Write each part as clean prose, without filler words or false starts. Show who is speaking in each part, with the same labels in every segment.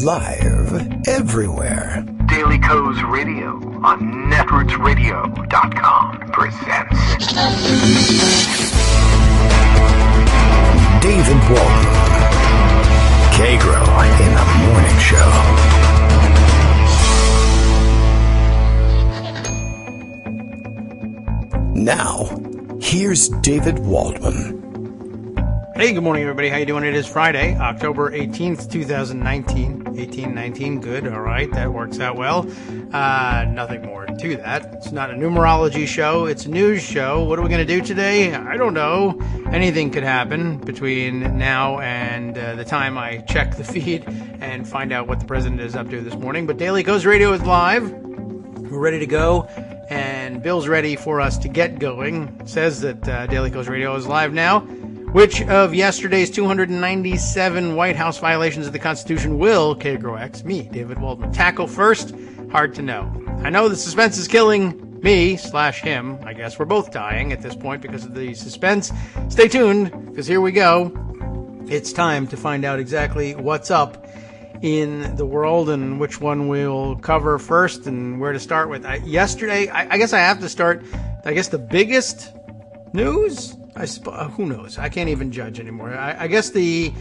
Speaker 1: Live everywhere.
Speaker 2: Daily Co's Radio on netrootsradio.com presents
Speaker 1: David Walton. Kagro in the Morning Show. Now, here's David Waldman.
Speaker 3: Hey, good morning, everybody. How you doing? It is Friday, October 18th, 2019. 1819, good. All right, that works out well. Nothing more to that. It's not a numerology show. It's a news show. What are we going to do today? I don't know. Anything could happen between now and the time I check the feed and find out what the president is up to this morning. But Daily Co's Radio is live. We're ready to go. And Bill's ready for us to get going. It says that Daily Co's Radio is live now. Which of yesterday's 297 White House violations of the Constitution will Kagro X, me, David Waldman, tackle first? Hard to know. I know the suspense is killing me/him. I guess we're both dying at this point because of the suspense. Stay tuned, because here we go. It's time to find out exactly what's up in the world and which one we'll cover first and where to start with. Yesterday, I guess I have to start, the biggest news? Who knows? I can't even judge anymore. I guess the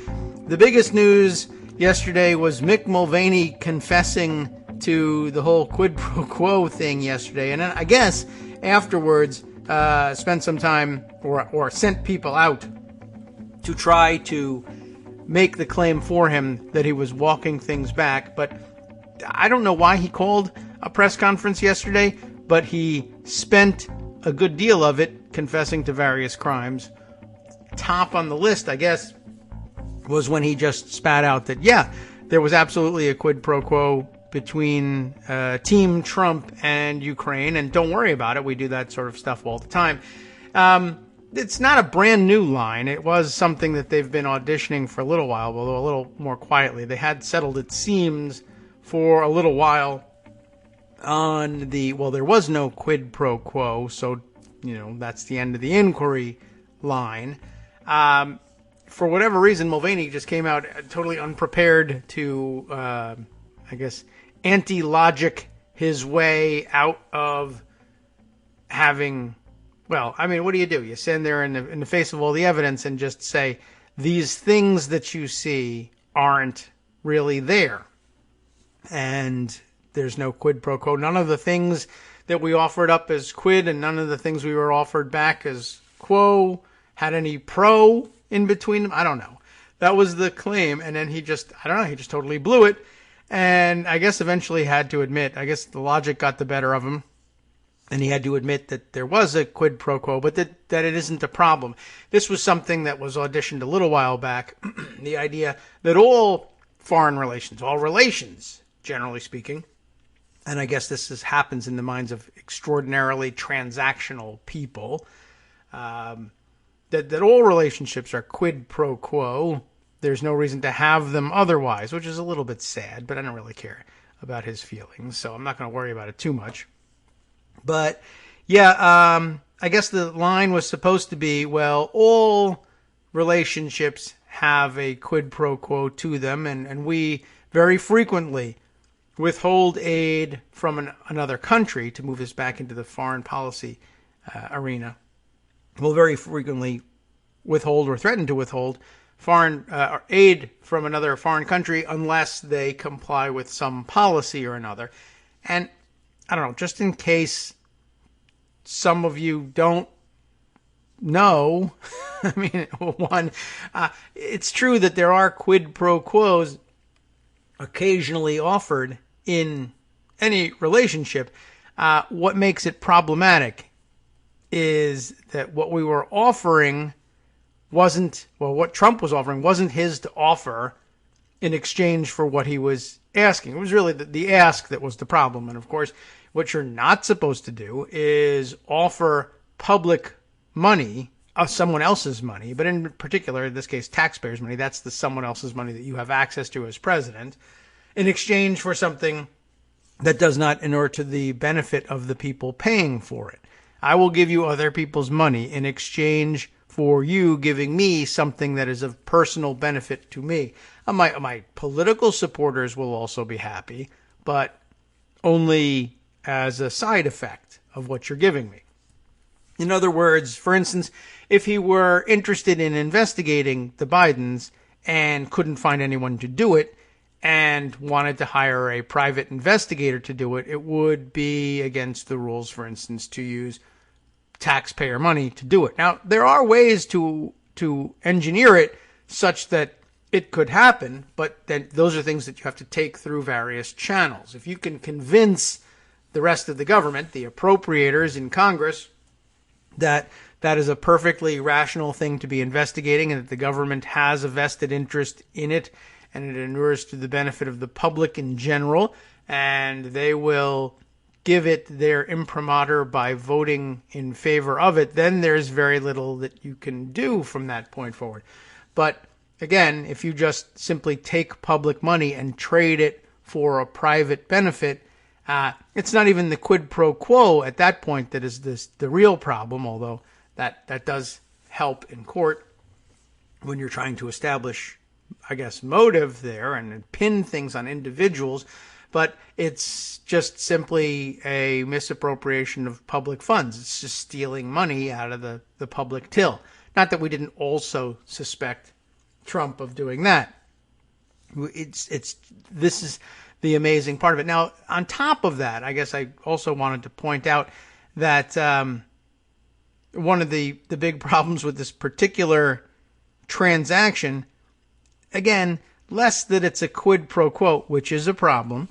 Speaker 3: biggest news yesterday was Mick Mulvaney confessing to the whole quid pro quo thing yesterday. And then I guess afterwards spent some time or sent people out to try to make the claim for him that he was walking things back. But I don't know why he called a press conference yesterday, but he spent a good deal of it confessing to various crimes. Top on the list, I guess, was when he just spat out that, yeah, there was absolutely a quid pro quo between Team Trump and Ukraine, and don't worry about it. We do that sort of stuff all the time. It's not a brand new line. It was something that they've been auditioning for a little while, although a little more quietly. They had settled, it seems, for a little while on there was no quid pro quo, so, that's the end of the inquiry line. For whatever reason, Mulvaney just came out totally unprepared to, anti-logic his way out of having, what do? You stand there in the face of all the evidence and just say, these things that you see aren't really there. And there's no quid pro quo. None of the things that we offered up as quid and none of the things we were offered back as quo had any pro in between them. I don't know. That was the claim. And then he just totally blew it. And I guess eventually had to admit, the logic got the better of him. And he had to admit that there was a quid pro quo, but that it isn't a problem. This was something that was auditioned a little while back. The idea that all foreign relations, all relations, generally speaking, and I guess this happens in the minds of extraordinarily transactional people, that all relationships are quid pro quo. There's no reason to have them otherwise, which is a little bit sad, but I don't really care about his feelings, so I'm not going to worry about it too much. But, yeah, I guess the line was supposed to be, all relationships have a quid pro quo to them, and we very frequently withhold aid from another country, to move this back into the foreign policy arena. Will very frequently withhold or threaten to withhold foreign aid from another foreign country unless they comply with some policy or another. And I don't know, just in case some of you don't know, it's true that there are quid pro quos occasionally offered in any relationship. What makes it problematic is that what we were offering what Trump was offering wasn't his to offer in exchange for what he was asking. It was really the ask that was the problem. And of course, what you're not supposed to do is offer public money, someone else's money, but in particular, in this case, taxpayers' money. That's the someone else's money that you have access to as president, in exchange for something that does not inure to the benefit of the people paying for it. I will give you other people's money in exchange for you giving me something that is of personal benefit to me. My political supporters will also be happy, but only as a side effect of what you're giving me. In other words, for instance, if he were interested in investigating the Bidens and couldn't find anyone to do it and wanted to hire a private investigator to do it, it would be against the rules, for instance, to use taxpayer money to do it. Now, there are ways to engineer it such that it could happen, but then those are things that you have to take through various channels. If you can convince the rest of the government, the appropriators in Congress, that is a perfectly rational thing to be investigating and that the government has a vested interest in it and it inures to the benefit of the public in general, and they will give it their imprimatur by voting in favor of it, then there's very little that you can do from that point forward. But again, if you just simply take public money and trade it for a private benefit, it's not even the quid pro quo at that point that is the real problem, although that does help in court when you're trying to establish, I guess, motive there and pin things on individuals. But it's just simply a misappropriation of public funds. It's just stealing money out of the public till. Not that we didn't also suspect Trump of doing that. This is the amazing part of it. Now, on top of that, I guess I also wanted to point out that one of the big problems with this particular transaction, again, less that it's a quid pro quo, which is a problem,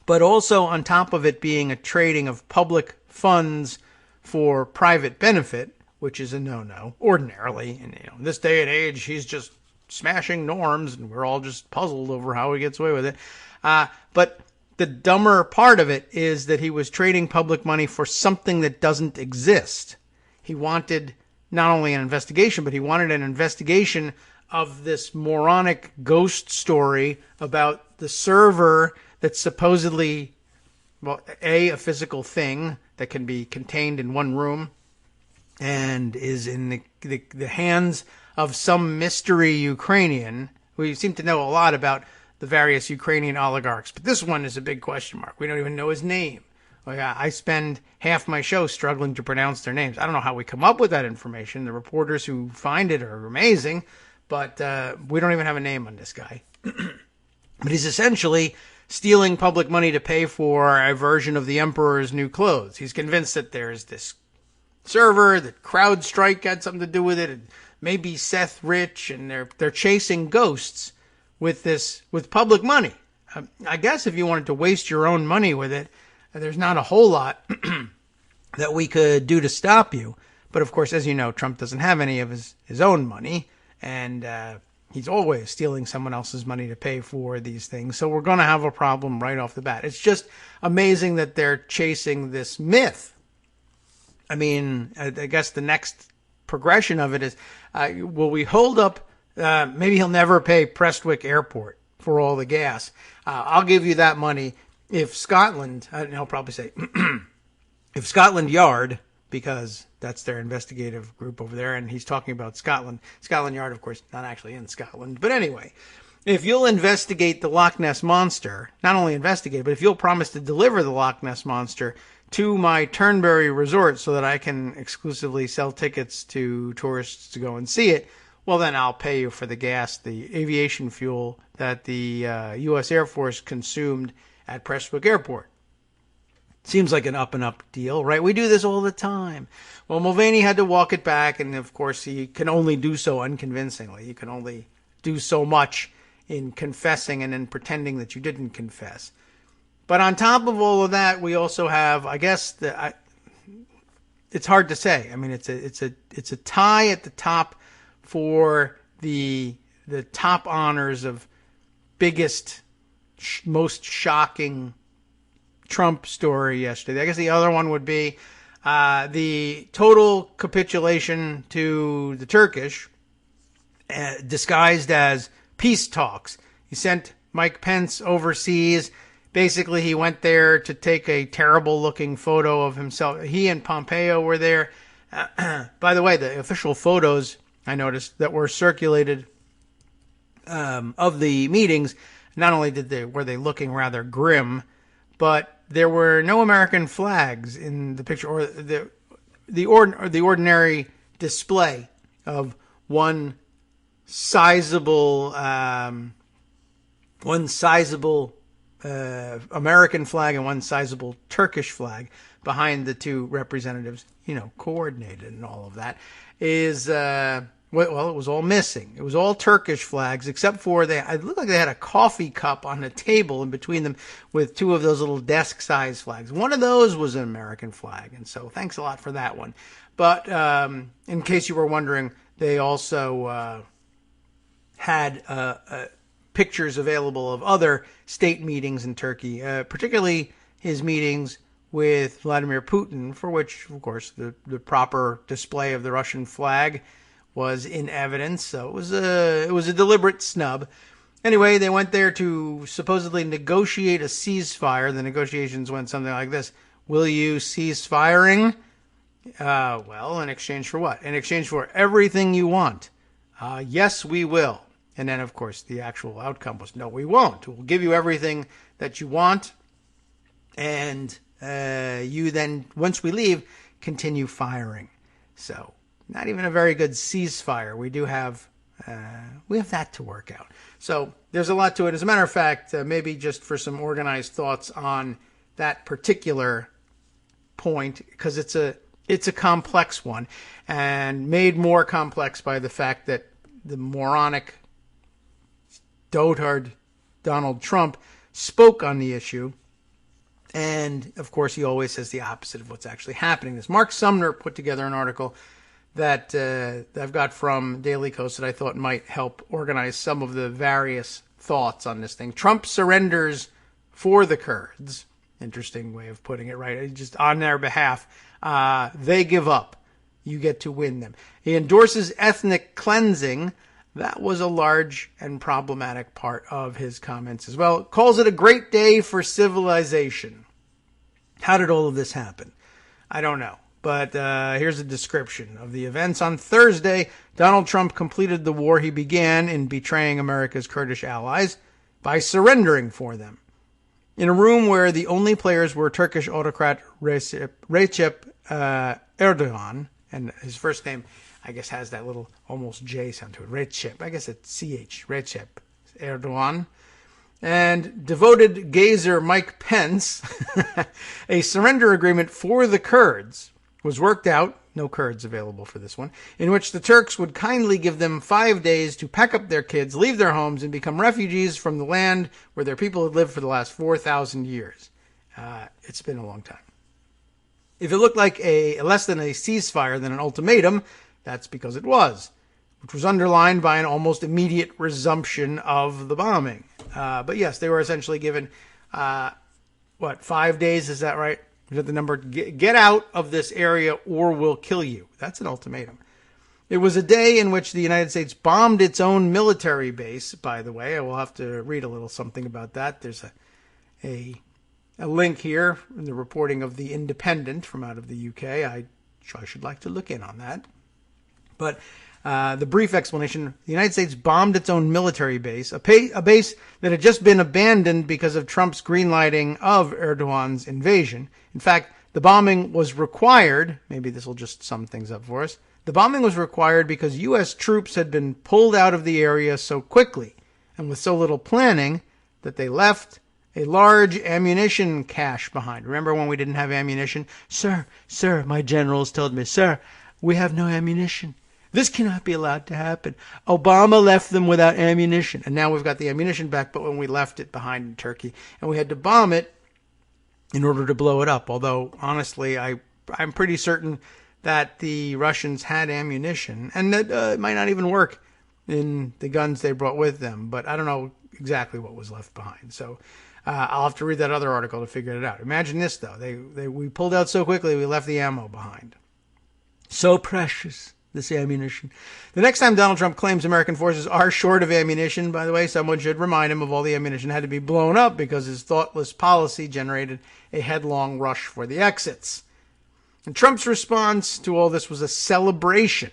Speaker 3: but also on top of it being a trading of public funds for private benefit, which is a no-no ordinarily. And in this day and age, he's just smashing norms, and we're all just puzzled over how he gets away with it. But the dumber part of it is that he was trading public money for something that doesn't exist. He wanted not only an investigation, but he wanted an investigation of this moronic ghost story about the server that's supposedly, well, a physical thing that can be contained in one room and is in the hands of some mystery Ukrainian. We seem to know a lot about the various Ukrainian oligarchs, but this one is a big question mark. We don't even know his name. Like, I spend half my show struggling to pronounce their names. I don't know how we come up with that information. The reporters who find it are amazing, but we don't even have a name on this guy. But he's essentially stealing public money to pay for a version of the Emperor's New Clothes. He's convinced that there's this server, that CrowdStrike had something to do with it, and maybe Seth Rich, and they're chasing ghosts with public money. I guess if you wanted to waste your own money with it, there's not a whole lot that we could do to stop you. But of course, as you know, Trump doesn't have any of his own money, and he's always stealing someone else's money to pay for these things. So we're going to have a problem right off the bat. It's just amazing that they're chasing this myth. I mean, I guess the next progression of it is, will we hold up, maybe he'll never pay Prestwick Airport for all the gas. I'll give you that money if Scotland, and he'll probably say, if Scotland Yard, because that's their investigative group over there, and he's talking about Scotland. Scotland Yard, of course, not actually in Scotland. But anyway, if you'll investigate the Loch Ness Monster, not only investigate, but if you'll promise to deliver the Loch Ness Monster to my Turnberry Resort so that I can exclusively sell tickets to tourists to go and see it, well, then I'll pay you for the gas, the aviation fuel that the U.S. Air Force consumed at Prestwick Airport. Seems like an up-and-up deal, right? We do this all the time. Well, Mulvaney had to walk it back, and of course he can only do so unconvincingly. You can only do so much in confessing and in pretending that you didn't confess. But on top of all of that, we also have, I guess, it's hard to say. I mean, it's a tie at the top for the top honors of biggest, most shocking Trump story yesterday. I guess the other one would be the total capitulation to the Turkish, disguised as peace talks. He sent Mike Pence overseas. Basically, he went there to take a terrible-looking photo of himself. He and Pompeo were there By the way, the official photos I noticed that were circulated of the meetings, not only were they looking rather grim, but there were no American flags in the picture, or the ordinary display of one sizable American flag and one sizable Turkish flag behind the two representatives, coordinated and all of that, is, it was all missing. It was all Turkish flags, except for it looked like they had a coffee cup on a table in between them with two of those little desk-sized flags. One of those was an American flag, and so thanks a lot for that one. But in case you were wondering, they also had pictures available of other state meetings in Turkey, particularly his meetings with Vladimir Putin, for which, of course, the proper display of the Russian flag was in evidence. So it was a deliberate snub. Anyway, they went there to supposedly negotiate a ceasefire. The negotiations went something like this: will you cease firing? Well, in exchange for what? In exchange for everything you want. Yes, we will. And then, of course, the actual outcome was, no, we won't. We'll give you everything that you want, and you then, once we leave, continue firing. So, not even a very good ceasefire. We have that to work out. So, there's a lot to it. As a matter of fact, maybe just for some organized thoughts on that particular point, because it's a complex one, and made more complex by the fact that the moronic dotard Donald Trump spoke on the issue, and of course he always says the opposite of what's actually happening. This Mark Sumner put together an article that I've got from Daily Kos that I thought might help organize some of the various thoughts on this thing. Trump surrenders for the Kurds. Interesting way of putting it, right? Just on their behalf. They give up. You get to win them. He endorses ethnic cleansing. That was a large and problematic part of his comments as well. Calls it a great day for civilization. How did all of this happen? I don't know. But here's a description of the events. On Thursday, Donald Trump completed the war he began in betraying America's Kurdish allies by surrendering for them. In a room where the only players were Turkish autocrat Recep Erdogan, and his first name, I guess, has that little almost J sound to it. Recep. I guess it's CH. Recep Erdogan. And devoted gazer Mike Pence, a surrender agreement for the Kurds was worked out, no Kurds available for this one, in which the Turks would kindly give them 5 days to pack up their kids, leave their homes, and become refugees from the land where their people had lived for the last 4,000 years. It's been a long time. If it looked like less than a ceasefire than an ultimatum, that's because it was, which was underlined by an almost immediate resumption of the bombing. But yes, they were essentially given, 5 days, is that right? Is that the number? Get out of this area or we'll kill you. That's an ultimatum. It was a day in which the United States bombed its own military base, by the way. I will have to read a little something about that. There's a link here in the reporting of The Independent from out of the UK. I should like to look in on that. But the brief explanation, the United States bombed its own military base, a base that had just been abandoned because of Trump's greenlighting of Erdogan's invasion. In fact, the bombing was required, maybe this will just sum things up for us, the bombing was required because U.S. troops had been pulled out of the area so quickly and with so little planning that they left a large ammunition cache behind. Remember when we didn't have ammunition? Sir, my generals told me, sir, we have no ammunition. This cannot be allowed to happen. Obama left them without ammunition. And now we've got the ammunition back, but when we left it behind in Turkey, and we had to bomb it in order to blow it up. Although, honestly, I'm pretty certain that the Russians had ammunition, and that it might not even work in the guns they brought with them. But I don't know exactly what was left behind. So I'll have to read that other article to figure it out. Imagine this, though. We pulled out so quickly, we left the ammo behind. So precious, this ammunition. The next time Donald Trump claims American forces are short of ammunition, by the way, someone should remind him of all the ammunition had to be blown up because his thoughtless policy generated a headlong rush for the exits. And Trump's response to all this was a celebration.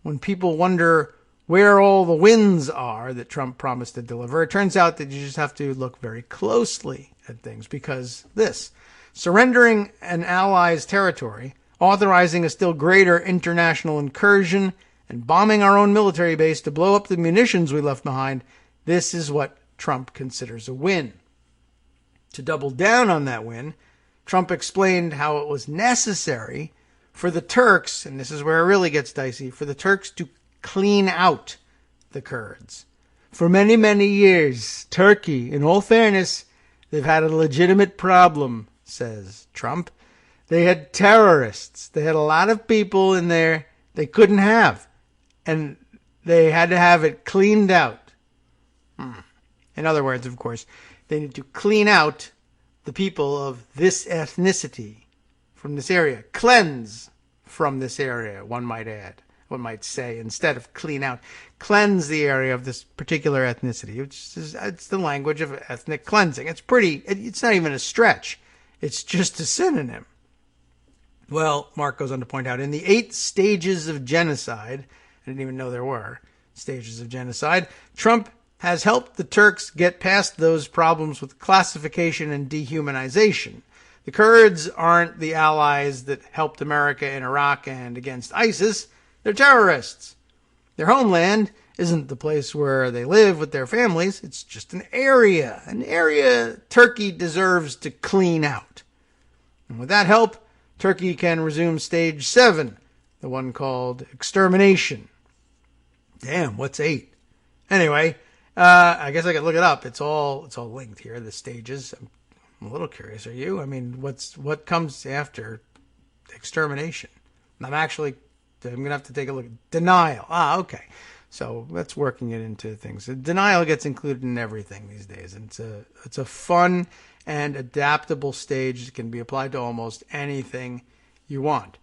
Speaker 3: When people wonder where all the wins are that Trump promised to deliver, it turns out that you just have to look very closely at things, because this, surrendering an ally's territory, authorizing a still greater international incursion, and bombing our own military base to blow up the munitions we left behind, this is what Trump considers a win. To double down on that win, Trump explained how it was necessary for the Turks, and this is where it really gets dicey, for the Turks to clean out the Kurds. For many, many years, Turkey, in all fairness, they've had a legitimate problem, says Trump. They had terrorists. They had a lot of people in there they couldn't have. And they had to have it cleaned out. In other words, of course, they need to clean out the people of this ethnicity from this area. Cleanse from this area, one might add. One might say, instead of clean out, cleanse the area of this particular ethnicity. It's the language of ethnic cleansing. It's not even a stretch. It's just a synonym. Well, Mark goes on to point out, in the 8 stages of genocide, I didn't even know there were stages of genocide, Trump has helped the Turks get past those problems with classification and dehumanization. The Kurds aren't the allies that helped America in Iraq and against ISIS. They're terrorists. Their homeland isn't the place where they live with their families. It's just an area Turkey deserves to clean out. And with that help, Turkey can resume stage 7, the one called extermination. Damn, what's 8? Anyway, I guess I could look it up. It's all linked here, the stages. I'm a little curious. Are you? I mean, what comes after extermination? I'm going to have to take a look. Denial. Okay. So that's working it into things. Denial gets included in everything these days. And it's a fun and adaptable stage that can be applied to almost anything you want.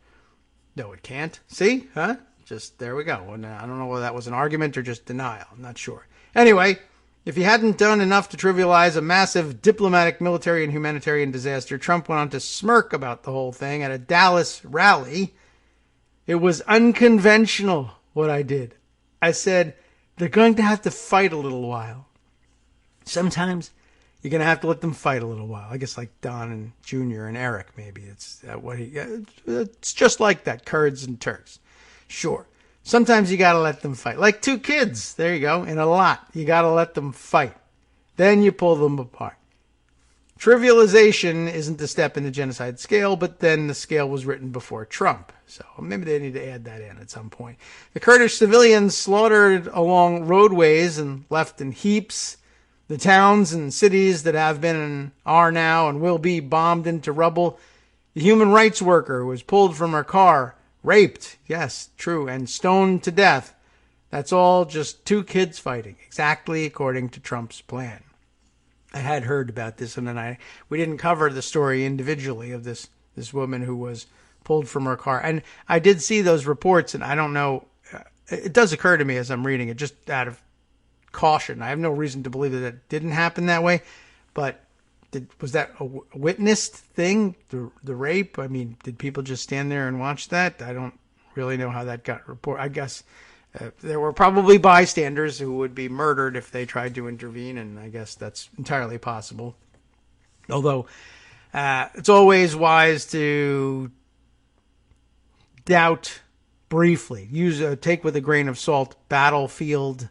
Speaker 3: No, it can't. See? Huh? Just there we go. And I don't know whether that was an argument or just denial. I'm not sure. Anyway, if he hadn't done enough to trivialize a massive diplomatic, military, and humanitarian disaster, Trump went on to smirk about the whole thing at a Dallas rally. It was unconventional, what I did. I said, they're going to have to fight a little while. Sometimes you're going to have to let them fight a little while. I guess like Don and Junior and Eric, maybe. It's just like that, Kurds and Turks. Sure. Sometimes you got to let them fight. Like 2 kids. There you go. In a lot. You got to let them fight. Then you pull them apart. Trivialization isn't the step in the genocide scale, but then the scale was written before Trump. So maybe they need to add that in at some point. The Kurdish civilians slaughtered along roadways and left in heaps. The towns and cities that have been and are now and will be bombed into rubble. The human rights worker who was pulled from her car, raped, yes, true, and stoned to death. That's all just 2 kids fighting, exactly according to Trump's plan. I had heard about this, and then we didn't cover the story individually of this woman who was pulled from her car. And I did see those reports, and I don't know. It does occur to me as I'm reading it, just out of caution. I have no reason to believe that it didn't happen that way, but was that a witnessed thing, the rape? I mean, did people just stand there and watch that? I don't really know how that got reported. I guess there were probably bystanders who would be murdered if they tried to intervene, and I guess that's entirely possible. Although it's always wise to doubt briefly, take with a grain of salt battlefield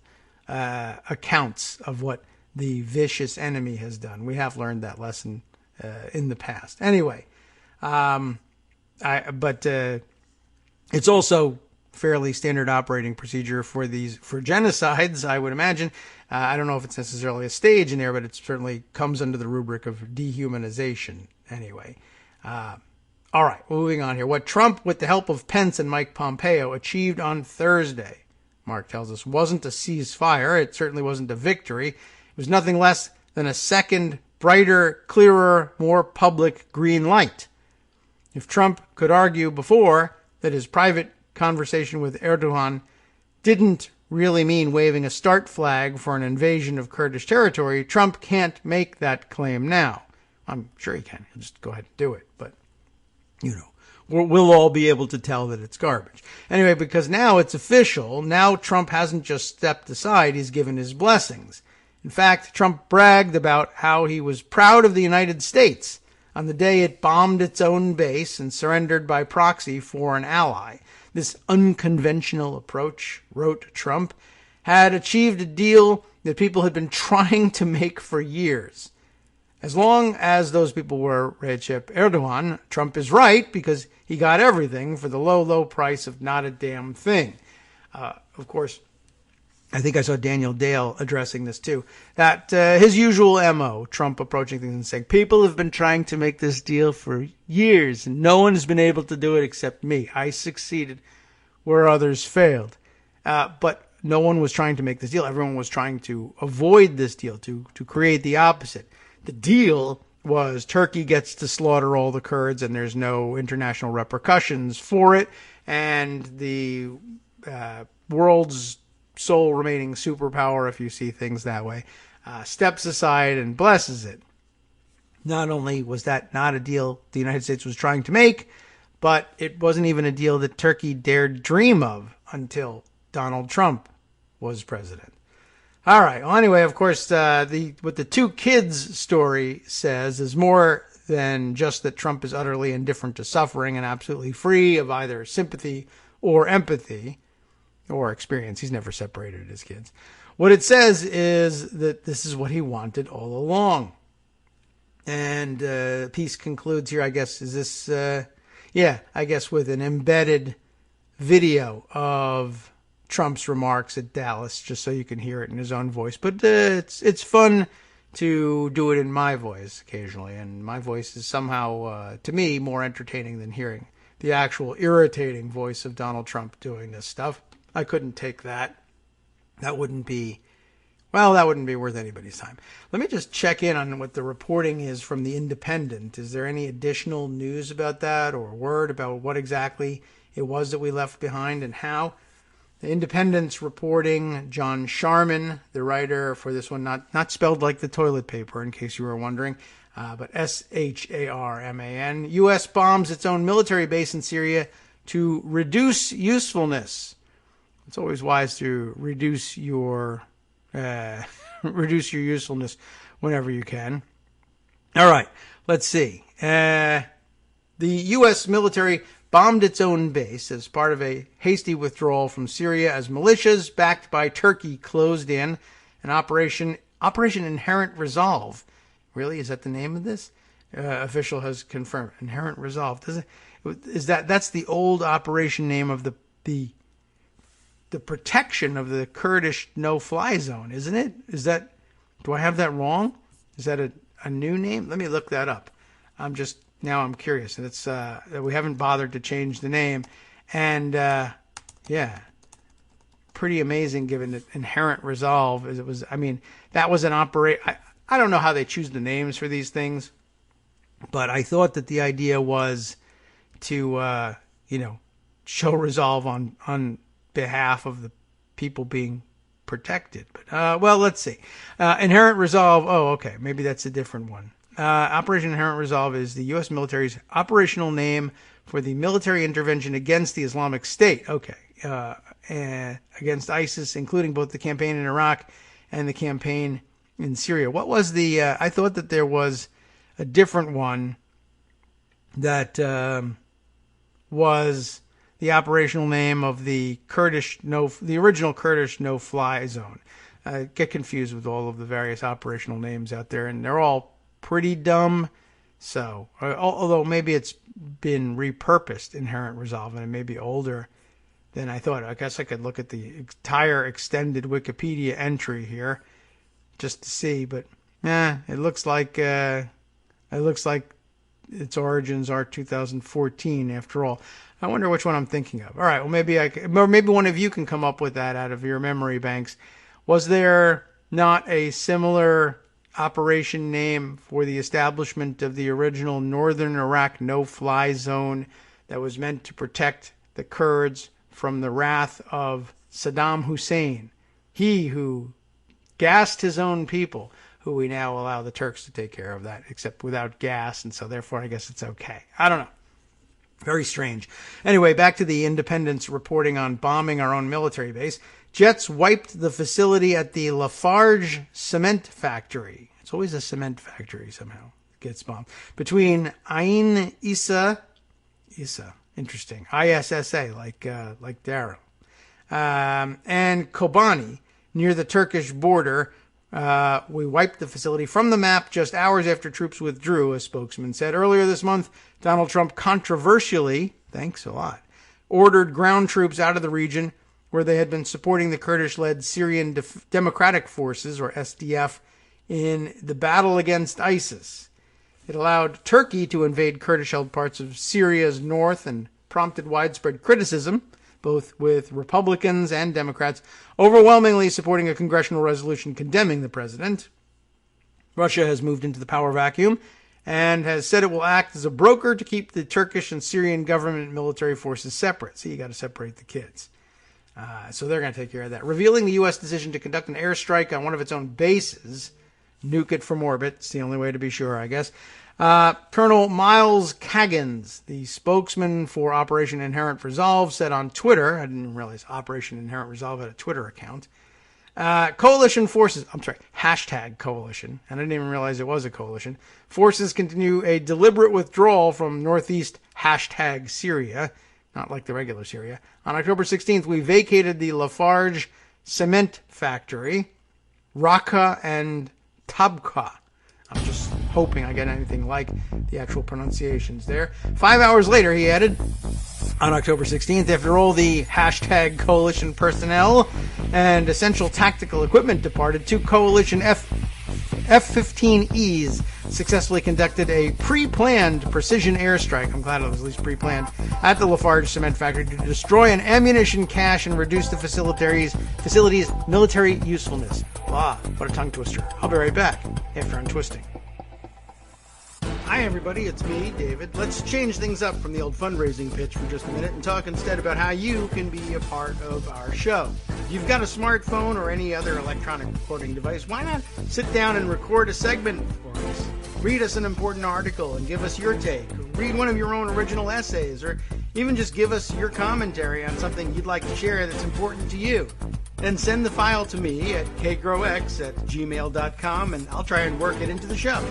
Speaker 3: accounts of what the vicious enemy has done. We have learned that lesson in the past. Anyway, but it's also fairly standard operating procedure for genocides, I would imagine. I don't know if it's necessarily a stage in there, but it certainly comes under the rubric of dehumanization anyway. All right, moving on here. What Trump, with the help of Pence and Mike Pompeo, achieved on Thursday, Mark tells us, wasn't a ceasefire. It certainly wasn't a victory. It was nothing less than a second, brighter, clearer, more public green light. If Trump could argue before that his private conversation with Erdogan didn't really mean waving a start flag for an invasion of Kurdish territory, Trump can't make that claim now. I'm sure he can. He'll just go ahead and do it. But, we'll all be able to tell that it's garbage. Anyway, because now it's official, now Trump hasn't just stepped aside, he's given his blessings. In fact, Trump bragged about how he was proud of the United States on the day it bombed its own base and surrendered by proxy for an ally. This unconventional approach, wrote Trump, had achieved a deal that people had been trying to make for years. As long as those people were Recep Erdogan, Trump is right because he got everything for the low, low price of not a damn thing. Of course, I think I saw Daniel Dale addressing this too, that his usual MO, Trump approaching things and saying, people have been trying to make this deal for years and no one has been able to do it except me. I succeeded where others failed. But no one was trying to make this deal. Everyone was trying to avoid this deal, to create the opposite. The deal was Turkey gets to slaughter all the Kurds and there's no international repercussions for it. And the world's sole remaining superpower, if you see things that way, steps aside and blesses it. Not only was that not a deal the United States was trying to make, but it wasn't even a deal that Turkey dared dream of until Donald Trump was president. All right. Well, anyway, of course, what the two kids story says is more than just that Trump is utterly indifferent to suffering and absolutely free of either sympathy or empathy or experience. He's never separated his kids. What it says is that this is what he wanted all along. And the piece concludes here, I guess, is this, I guess with an embedded video of Trump's remarks at Dallas, just so you can hear it in his own voice. But it's fun to do it in my voice occasionally, and my voice is somehow, to me, more entertaining than hearing the actual irritating voice of Donald Trump doing this stuff. I couldn't take that. That wouldn't be worth anybody's time. Let me just check in on what the reporting is from The Independent. Is there any additional news about that or word about what exactly it was that we left behind and how? The Independent's reporting, John Sharman, the writer for this one, not spelled like the toilet paper, in case you were wondering, but S-H-A-R-M-A-N. U.S. bombs its own military base in Syria to reduce usefulness. It's always wise to reduce your usefulness whenever you can. All right, let's see. The U.S. military bombed its own base as part of a hasty withdrawal from Syria as militias backed by Turkey closed in an Operation Inherent Resolve. Really? Is that the name of this? Official has confirmed. Inherent Resolve. That's the old operation name of the protection of the Kurdish no-fly zone, isn't it? Do I have that wrong? Is that a new name? Let me look that up. Now I'm curious, and it's we haven't bothered to change the name, and pretty amazing given that Inherent Resolve as it was. I mean, that was an operate. I don't know how they choose the names for these things, but I thought that the idea was to show resolve on behalf of the people being protected. But let's see. Inherent Resolve. Oh, okay, maybe that's a different one. Operation Inherent Resolve is the U.S. military's operational name for the military intervention against the Islamic State. Okay. Against ISIS, including both the campaign in Iraq and the campaign in Syria. What was I thought that there was a different one that was the operational name of the original Kurdish no-fly zone. I get confused with all of the various operational names out there, and they're all pretty dumb. So, although maybe it's been repurposed, Inherent Resolve, and it may be older than I thought. I guess I could look at the entire extended Wikipedia entry here just to see, but it looks like its origins are 2014 after all. I wonder which one I'm thinking of. All right, well maybe one of you can come up with that out of your memory banks. Was there not a similar operation name for the establishment of the original northern Iraq no-fly zone that was meant to protect the Kurds from the wrath of Saddam Hussein, he who gassed his own people, who we now allow the Turks to take care of that, except without gas, and so therefore I guess it's okay. I don't know. Very strange. Anyway, back to the Independent's reporting on bombing our own military base. Jets wiped the facility at the Lafarge cement factory. It's always a cement factory somehow. It gets bombed. Between Ain Issa, interesting, ISSA, like Darrow, and Kobani, near the Turkish border. We wiped the facility from the map just hours after troops withdrew, a spokesman said. Earlier this month, Donald Trump controversially, thanks a lot, ordered ground troops out of the region where they had been supporting the Kurdish-led Syrian Democratic Forces, or SDF, in the battle against ISIS. It allowed Turkey to invade Kurdish-held parts of Syria's north and prompted widespread criticism, both with Republicans and Democrats, overwhelmingly supporting a congressional resolution condemning the president. Russia has moved into the power vacuum and has said it will act as a broker to keep the Turkish and Syrian government military forces separate. See, you got to separate the kids. So they're going to take care of that. Revealing the U.S. decision to conduct an airstrike on one of its own bases, nuke it from orbit. It's the only way to be sure, I guess. Colonel Miles Kaggans, the spokesman for Operation Inherent Resolve, said on Twitter, I didn't realize Operation Inherent Resolve had a Twitter account, coalition forces, hashtag coalition, and I didn't even realize it was a coalition, forces continue a deliberate withdrawal from northeast hashtag Syria, not like the regular Syria. On October 16th, we vacated the Lafarge cement factory, Raqqa and Tabqa. I'm just hoping I get anything like the actual pronunciations there. 5 hours later, he added, on October 16th, after all the hashtag coalition personnel and essential tactical equipment departed, two coalition F-15Es successfully conducted a pre-planned precision airstrike, I'm glad it was at least pre-planned, at the Lafarge cement factory to destroy an ammunition cache and reduce the facility's military usefulness. Wow, what a tongue twister. I'll be right back after untwisting. Hi everybody, it's me, David. Let's change things up from the old fundraising pitch for just a minute and talk instead about how you can be a part of our show. If you've got a smartphone or any other electronic recording device, why not sit down and record a segment for us? Read us an important article and give us your take. Or read one of your own original essays, or even just give us your commentary on something you'd like to share that's important to you. Then send the file to me at kagrox@gmail.com and I'll try and work it into the show.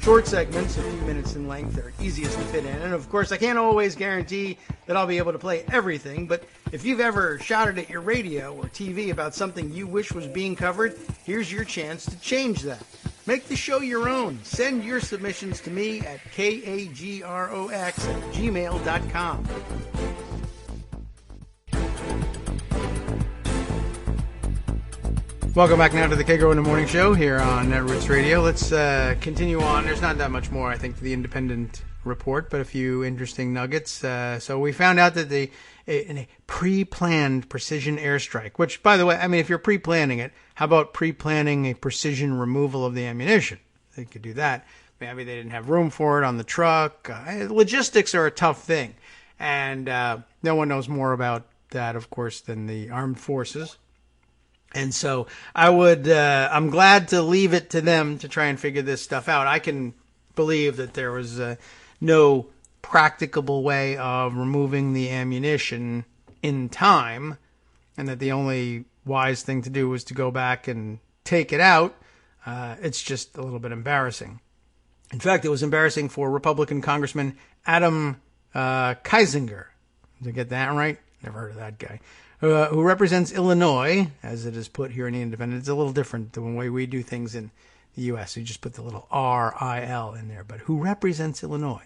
Speaker 3: Short segments, a few minutes in length, are easiest to fit in. And of course, I can't always guarantee that I'll be able to play everything, but if you've ever shouted at your radio or TV about something you wish was being covered, here's your chance to change that. Make the show your own. Send your submissions to me at kagrox@gmail.com. Welcome back now to the Kagro in the Morning Show here on Netroots Radio. Let's continue on. There's not that much more, I think, to the Independent report, but a few interesting nuggets. So we found out that in a pre-planned precision airstrike, which, by the way, I mean, if you're pre-planning it, how about pre-planning a precision removal of the ammunition? They could do that. Maybe they didn't have room for it on the truck. Logistics are a tough thing. And no one knows more about that, of course, than the armed forces. And so I'm glad to leave it to them to try and figure this stuff out. I can believe that there was no practicable way of removing the ammunition in time, and that the only wise thing to do was to go back and take it out. It's just a little bit embarrassing. In fact, it was embarrassing for Republican Congressman Adam Kinzinger. Did I get that right? Never heard of that guy. Who represents Illinois, as it is put here in the Independent. It's a little different than the way we do things in the U.S. You just put the little R-I-L in there. But who represents Illinois?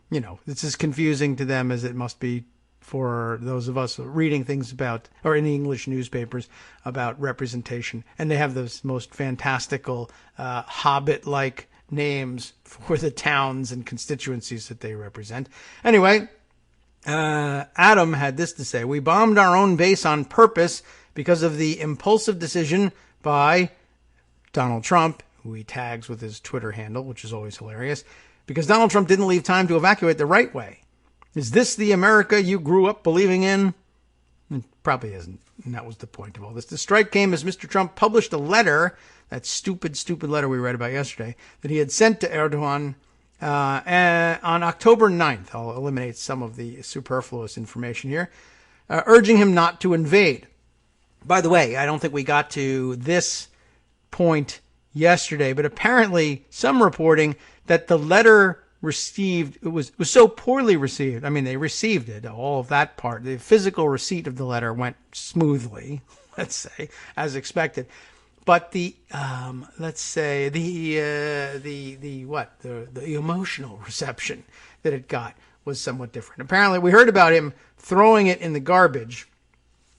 Speaker 3: You know, it's as confusing to them as it must be for those of us reading things about, or in the English newspapers, about representation. And they have those most fantastical Hobbit-like names for the towns and constituencies that they represent. Anyway, Adam had this to say: "We bombed our own base on purpose because of the impulsive decision by Donald Trump," who he tags with his Twitter handle, which is always hilarious, "because Donald Trump didn't leave time to evacuate the right way. Is this the America you grew up believing in?" It probably isn't, and that was the point of all this. The strike came as Mr. Trump published a letter, that stupid letter we read about yesterday, that he had sent to Erdogan And on October 9th, I'll eliminate some of the superfluous information here, urging him not to invade. By the way, I don't think we got to this point yesterday, but apparently some reporting that the letter received, it was so poorly received. I mean, they received it, all of that part. The physical receipt of the letter went smoothly, let's say, as expected. But the let's say the emotional reception that it got was somewhat different. Apparently, we heard about him throwing it in the garbage,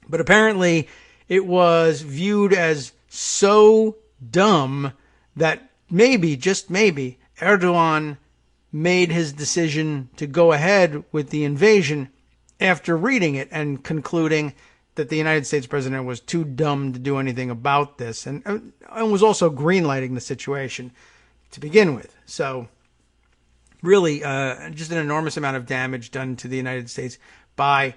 Speaker 3: but apparently it was viewed as so dumb that maybe, just maybe, Erdogan made his decision to go ahead with the invasion after reading it and concluding that the United States president was too dumb to do anything about this, and was also greenlighting the situation to begin with. So really just an enormous amount of damage done to the United States by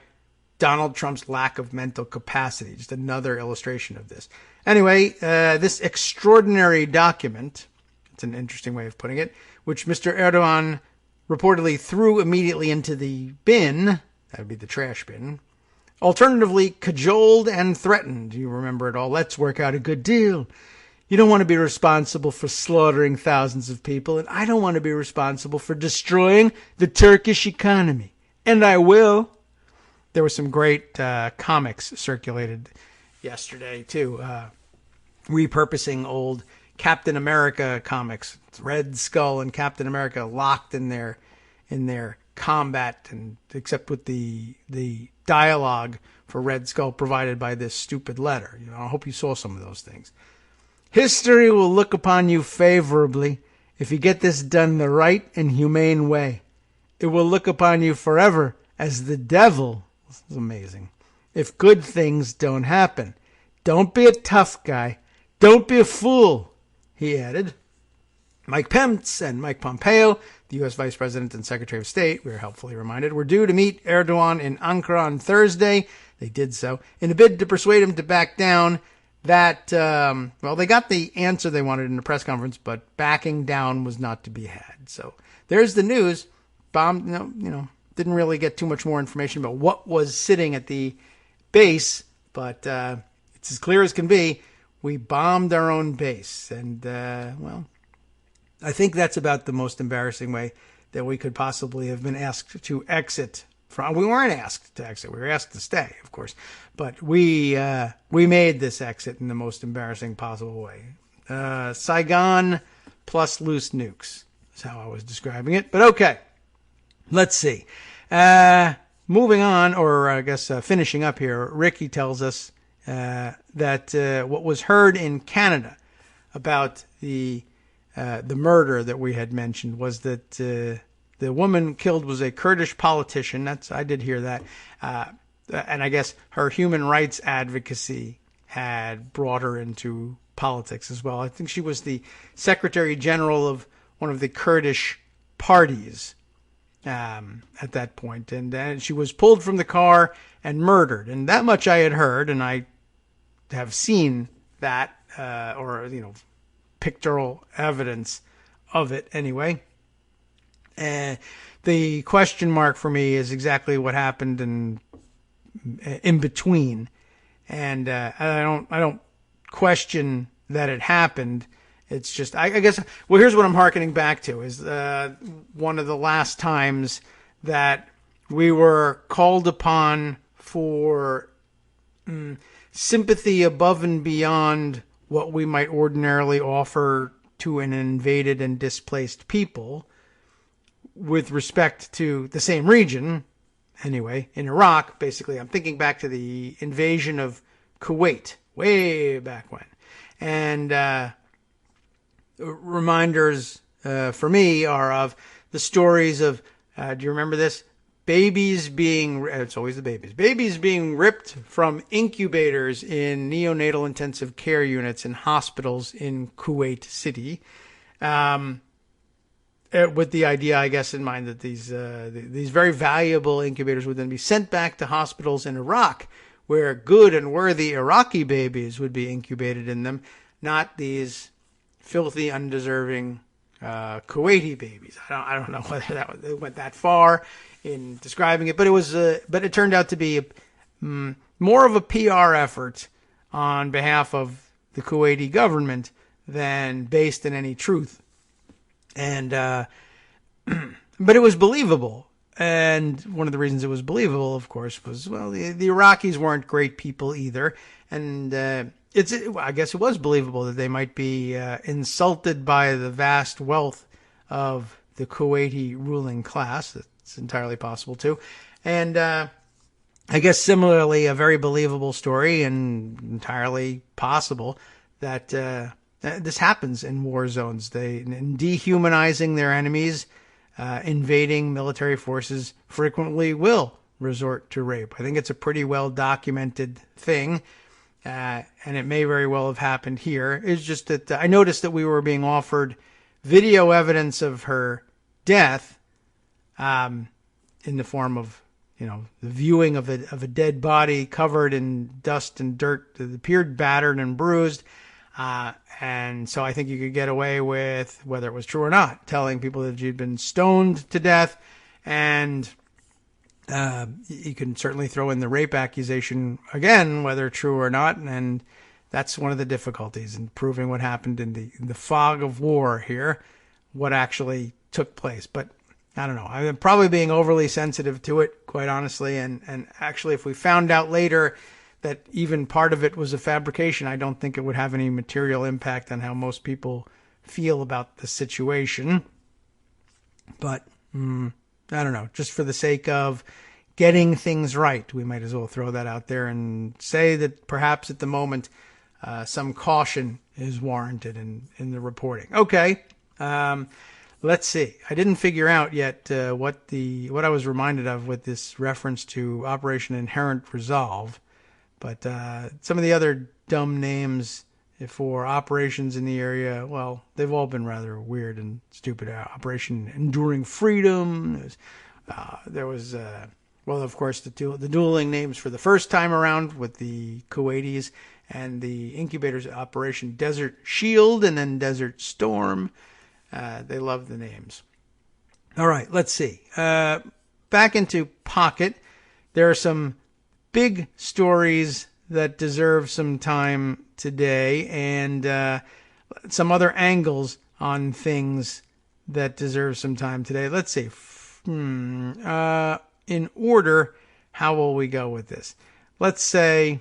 Speaker 3: Donald Trump's lack of mental capacity. Just another illustration of this. Anyway, this extraordinary document, it's an interesting way of putting it, which Mr. Erdogan reportedly threw immediately into the bin, that would be the trash bin, alternatively cajoled and threatened. You remember it all. Let's work out a good deal. You don't want to be responsible for slaughtering thousands of people, and I don't want to be responsible for destroying the Turkish economy. And I will. There were some great comics circulated yesterday, too, repurposing old Captain America comics. Red Skull and Captain America locked in their combat, and except with the dialogue for Red Skull provided by this stupid letter. I hope you saw some of those things. History will look upon you favorably if you get this done the right and humane way. It will look upon you forever as the devil. This is amazing. If good things don't happen. Don't be a tough guy. Don't be a fool, he added. Mike Pence and Mike Pompeo, the U.S. Vice President and Secretary of State, we are helpfully reminded, were due to meet Erdogan in Ankara on Thursday. They did so in a bid to persuade him to back down. That, they got the answer they wanted in the press conference, but backing down was not to be had. So there's the news. Didn't really get too much more information about what was sitting at the base, but it's as clear as can be. We bombed our own base, and I think that's about the most embarrassing way that we could possibly have been asked to exit from. We weren't asked to exit. We were asked to stay, of course. But we made this exit in the most embarrassing possible way. Saigon plus loose nukes is how I was describing it. But okay, let's see. Moving on, or I guess finishing up here, Ricky tells us that what was heard in Canada about the murder that we had mentioned was that the woman killed was a Kurdish politician. I did hear that. And I guess her human rights advocacy had brought her into politics as well. I think she was the Secretary General of one of the Kurdish parties at that point. And she was pulled from the car and murdered. And that much I had heard, and I have seen that, pictorial evidence of it anyway. The question mark for me is exactly what happened in between, and I don't question that it happened. It's just I guess here's what I'm hearkening back to is one of the last times that we were called upon for sympathy above and beyond what we might ordinarily offer to an invaded and displaced people with respect to the same region. Anyway, in Iraq, basically, I'm thinking back to the invasion of Kuwait, way back when. And reminders for me are of the stories of, do you remember this? It's always the babies being ripped from incubators in neonatal intensive care units in hospitals in Kuwait City. With the idea, I guess, in mind that these very valuable incubators would then be sent back to hospitals in Iraq, where good and worthy Iraqi babies would be incubated in them, not these filthy, undeserving Kuwaiti babies. I don't know whether it went that far in describing it, but it turned out to be more of a PR effort on behalf of the Kuwaiti government than based in any truth. And but it was believable. And one of the reasons it was believable, of course, was, well, the Iraqis weren't great people either. And I guess it was believable that they might be insulted by the vast wealth of the Kuwaiti ruling class. It's entirely possible, too. And I guess similarly, a very believable story and entirely possible that this happens in war zones. In dehumanizing their enemies, invading military forces frequently will resort to rape. I think it's a pretty well documented thing, and it may very well have happened here. It's just that I noticed that we were being offered video evidence of her death in the form of, the viewing of a dead body covered in dust and dirt that appeared battered and bruised. And so I think you could get away with, whether it was true or not, telling people that you'd been stoned to death. And you can certainly throw in the rape accusation again, whether true or not. And that's one of the difficulties in proving what happened in the fog of war here, what actually took place. But I don't know. I'm probably being overly sensitive to it, quite honestly. And actually, if we found out later that even part of it was a fabrication, I don't think it would have any material impact on how most people feel about the situation. But I don't know, just for the sake of getting things right, we might as well throw that out there and say that perhaps at the moment some caution is warranted in the reporting. Okay, let's see. I didn't figure out yet what I was reminded of with this reference to Operation Inherent Resolve. But some of the other dumb names for operations in the area, well, they've all been rather weird and stupid. Operation Enduring Freedom. There was, well, of course, the dueling names for the first time around with the Kuwaitis, and the incubators, Operation Desert Shield and then Desert Storm. They love the names. All right, let's see. Back into Pocket. There are some big stories that deserve some time today, and some other angles on things that deserve some time today. Let's see. In order, how will we go with this? Let's say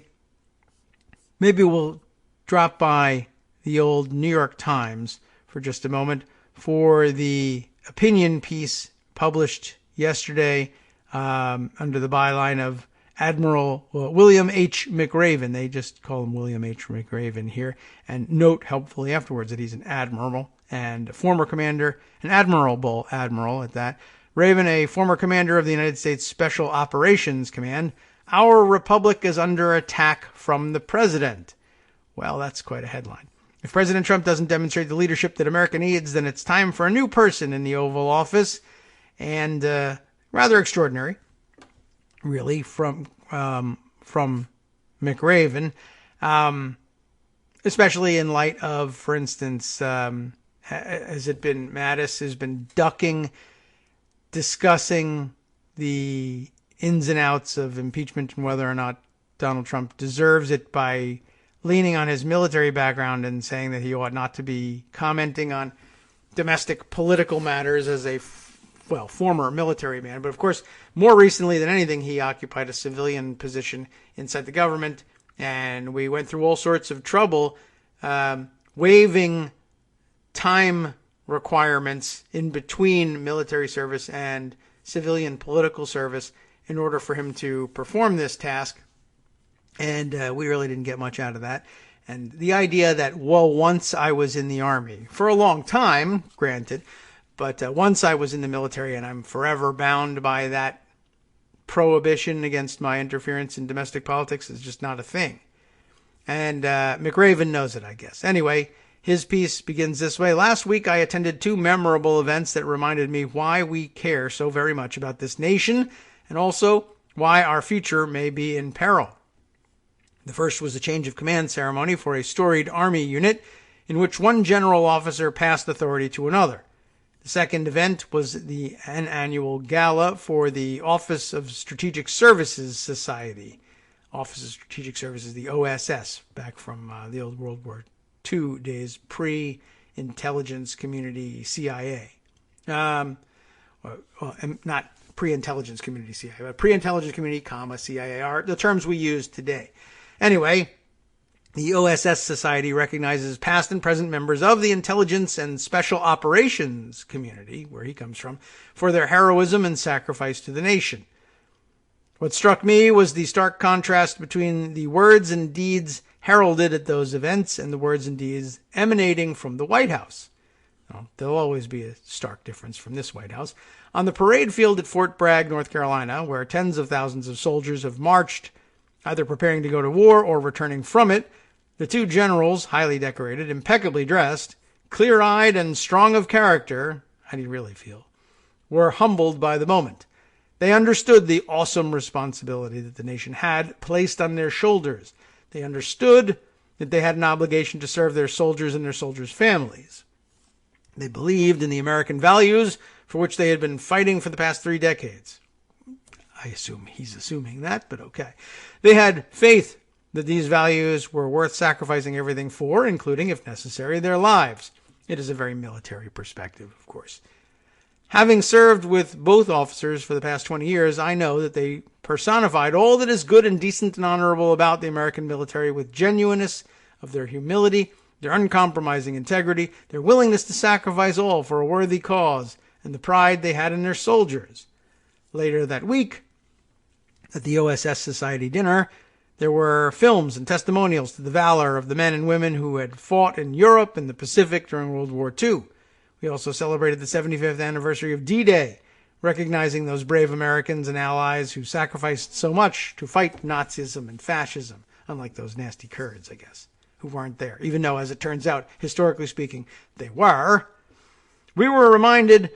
Speaker 3: maybe we'll drop by the old New York Times for just a moment for the opinion piece published yesterday under the byline of Admiral William H. McRaven. They just call him William H. McRaven here, and note helpfully afterwards that he's an admiral and a former commander, an admirable admiral at that. Raven, a former commander of the United States Special Operations Command. Our republic is under attack from the president. Well, that's quite a headline. If President Trump doesn't demonstrate the leadership that America needs, then it's time for a new person in the Oval Office. And rather extraordinary, really, from McRaven, especially in light of, for instance, Mattis has been ducking discussing the ins and outs of impeachment and whether or not Donald Trump deserves it by leaning on his military background and saying that he ought not to be commenting on domestic political matters as a former military man. But of course, more recently than anything, he occupied a civilian position inside the government, and we went through all sorts of trouble waiving time requirements in between military service and civilian political service in order for him to perform this task. And we really didn't get much out of that. And the idea that, well, once I was in the Army, for a long time, granted, but once I was in the military and I'm forever bound by that prohibition against my interference in domestic politics is just not a thing. And McRaven knows it, I guess. Anyway, his piece begins this way. Last week, I attended two memorable events that reminded me why we care so very much about this nation and also why our future may be in peril. The first was a change of command ceremony for a storied Army unit in which one general officer passed authority to another. The second event was an annual gala for the Office of Strategic Services Society. Office of Strategic Services, the OSS, back from the old World War II days, pre-intelligence community CIA. Not pre-intelligence community CIA, but pre-intelligence community, CIA are the terms we use today. Anyway, the OSS Society recognizes past and present members of the intelligence and special operations community, where he comes from, for their heroism and sacrifice to the nation. What struck me was the stark contrast between the words and deeds heralded at those events and the words and deeds emanating from the White House. Well, there'll always be a stark difference from this White House. On the parade field at Fort Bragg, North Carolina, where tens of thousands of soldiers have marched, either preparing to go to war or returning from it, the two generals, highly decorated, impeccably dressed, clear-eyed and strong of character, how do you really feel, were humbled by the moment. They understood the awesome responsibility that the nation had placed on their shoulders. They understood that they had an obligation to serve their soldiers and their soldiers' families. They believed in the American values for which they had been fighting for the past 3 decades. I assume he's assuming that, but okay. They had faith that these values were worth sacrificing everything for, including, if necessary, their lives. It is a very military perspective, of course. Having served with both officers for the past 20 years, I know that they personified all that is good and decent and honorable about the American military with genuineness of their humility, their uncompromising integrity, their willingness to sacrifice all for a worthy cause, and the pride they had in their soldiers. Later that week, at the OSS Society dinner, there were films and testimonials to the valor of the men and women who had fought in Europe and the Pacific during World War II. We also celebrated the 75th anniversary of D-Day, recognizing those brave Americans and allies who sacrificed so much to fight Nazism and fascism, unlike those nasty Kurds, I guess, who weren't there, even though, as it turns out, historically speaking, they were. We were reminded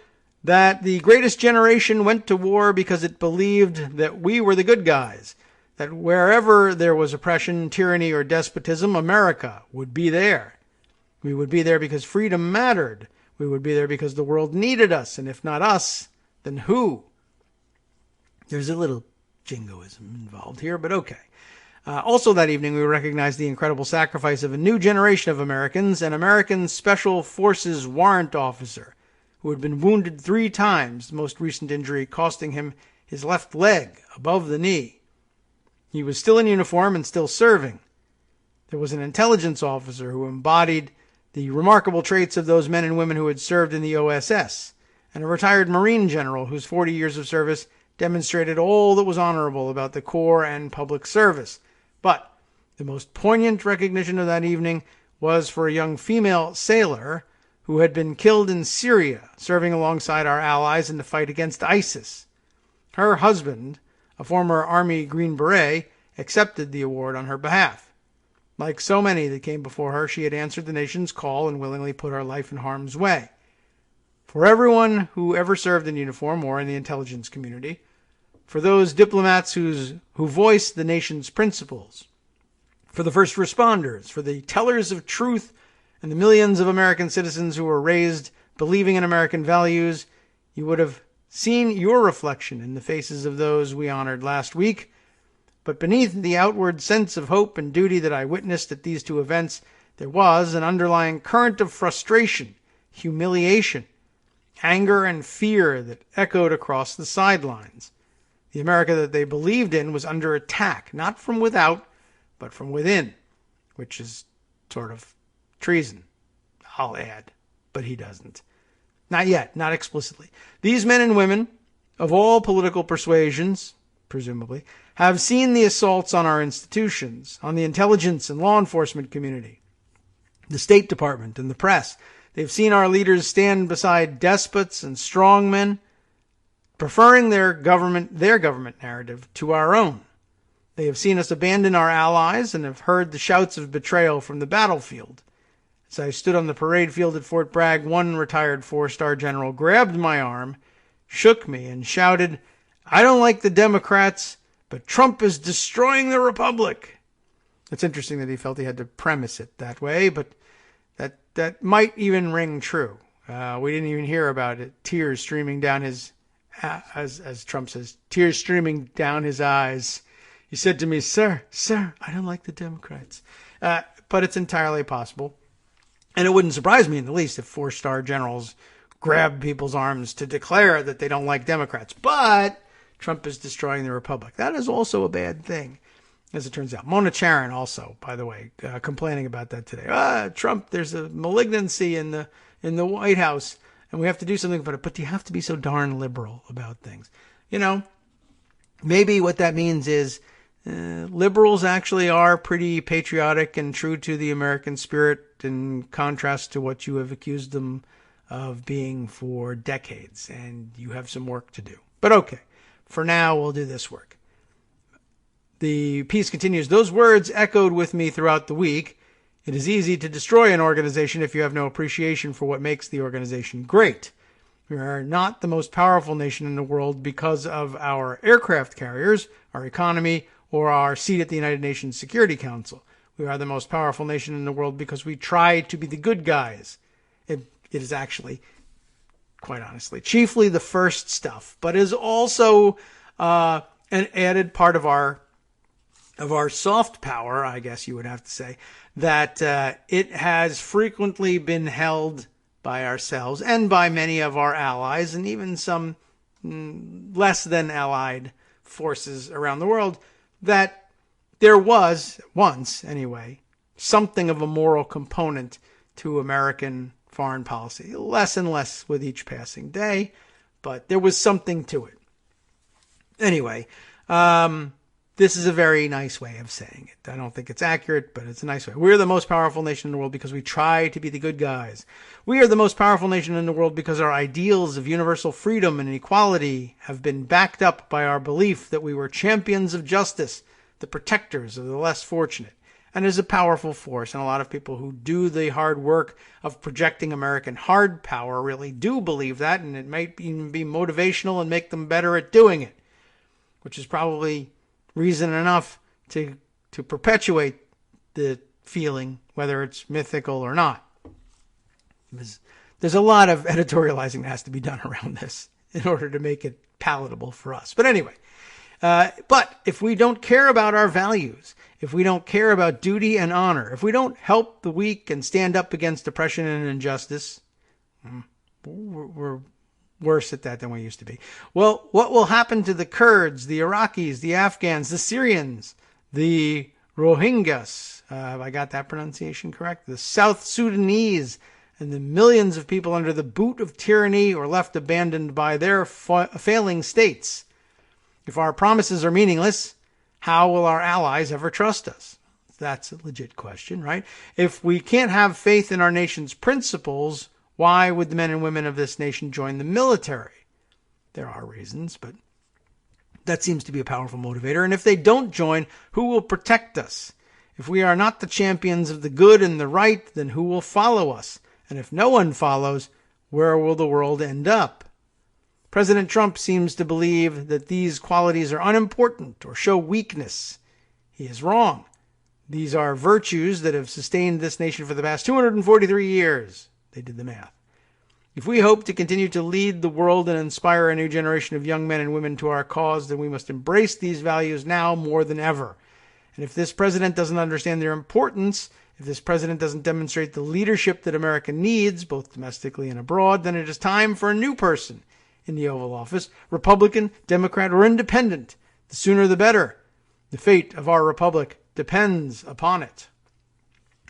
Speaker 3: that the greatest generation went to war because it believed that we were the good guys, that wherever there was oppression, tyranny, or despotism, America would be there. We would be there because freedom mattered. We would be there because the world needed us, and if not us, then who? There's a little jingoism involved here, but okay. Also that evening, we recognized the incredible sacrifice of a new generation of Americans, an American Special Forces warrant officer who had been wounded 3 times, the most recent injury costing him his left leg above the knee. He was still in uniform and still serving. There was an intelligence officer who embodied the remarkable traits of those men and women who had served in the OSS, and a retired Marine general whose 40 years of service demonstrated all that was honorable about the Corps and public service. But the most poignant recognition of that evening was for a young female sailor who had been killed in Syria, serving alongside our allies in the fight against ISIS. Her husband, a former Army Green Beret, accepted the award on her behalf. Like so many that came before her, she had answered the nation's call and willingly put her life in harm's way. For everyone who ever served in uniform or in the intelligence community, for those diplomats who voiced the nation's principles, for the first responders, for the tellers of truth, and the millions of American citizens who were raised believing in American values, you would have seen your reflection in the faces of those we honored last week. But beneath the outward sense of hope and duty that I witnessed at these 2 events, there was an underlying current of frustration, humiliation, anger, and fear that echoed across the sidelines. The America that they believed in was under attack, not from without, but from within, which is sort of treason, I'll add, but he doesn't. Not yet, not explicitly. These men and women, of all political persuasions, presumably, have seen the assaults on our institutions, on the intelligence and law enforcement community, the State Department and the press. They've seen our leaders stand beside despots and strongmen, preferring their government narrative to our own. They have seen us abandon our allies and have heard the shouts of betrayal from the battlefield. As I stood on the parade field at Fort Bragg, one retired 4-star general grabbed my arm, shook me, and shouted, "I don't like the Democrats, but Trump is destroying the Republic." It's interesting that he felt he had to premise it that way, but that might even ring true. We didn't even hear about it. Tears streaming down his, as Trump says, tears streaming down his eyes. He said to me, sir, I don't like the Democrats. But it's entirely possible. And it wouldn't surprise me in the least if 4-star generals grab people's arms to declare that they don't like Democrats. But Trump is destroying the republic. That is also a bad thing, as it turns out. Mona Charen also, by the way, complaining about that today. Trump, there's a malignancy in the White House, and we have to do something about it. But you have to be so darn liberal about things. You know, maybe what that means is liberals actually are pretty patriotic and true to the American spirit, in contrast to what you have accused them of being for decades, and you have some work to do. But okay, for now, we'll do this work. The piece continues, those words echoed with me throughout the week. It is easy to destroy an organization if you have no appreciation for what makes the organization great. We are not the most powerful nation in the world because of our aircraft carriers, our economy, or our seat at the United Nations Security Council. We are the most powerful nation in the world because we try to be the good guys. It is actually, quite honestly, chiefly the first stuff, but is also an added part of our soft power, I guess you would have to say, that it has frequently been held by ourselves and by many of our allies and even some less than allied forces around the world, that there was, once anyway, something of a moral component to American foreign policy. Less and less with each passing day, but there was something to it. Anyway, this is a very nice way of saying it. I don't think it's accurate, but it's a nice way. We're the most powerful nation in the world because we try to be the good guys. We are the most powerful nation in the world because our ideals of universal freedom and equality have been backed up by our belief that we were champions of justice, the protectors of the less fortunate. And is a powerful force, and a lot of people who do the hard work of projecting American hard power really do believe that, and it might even be motivational and make them better at doing it, which is probably reason enough to perpetuate the feeling, whether it's mythical or not. There's a lot of editorializing that has to be done around this in order to make it palatable for us. But anyway, but if we don't care about our values, if we don't care about duty and honor, if we don't help the weak and stand up against oppression and injustice, we're worse at that than we used to be. Well, what will happen to the Kurds, the Iraqis, the Afghans, the Syrians, the Rohingyas, have I got that pronunciation correct? The South Sudanese, and the millions of people under the boot of tyranny or left abandoned by their failing states? If our promises are meaningless, how will our allies ever trust us? That's a legit question, right? If we can't have faith in our nation's principles, why would the men and women of this nation join the military? There are reasons, but that seems to be a powerful motivator. And if they don't join, who will protect us? If we are not the champions of the good and the right, then who will follow us? And if no one follows, where will the world end up? President Trump seems to believe that these qualities are unimportant or show weakness. He is wrong. These are virtues that have sustained this nation for the past 243 years. They did the math. If we hope to continue to lead the world and inspire a new generation of young men and women to our cause, then we must embrace these values now more than ever. And if this president doesn't understand their importance, if this president doesn't demonstrate the leadership that America needs, both domestically and abroad, then it is time for a new person in the Oval Office, Republican, Democrat, or Independent. The sooner the better. The fate of our republic depends upon it.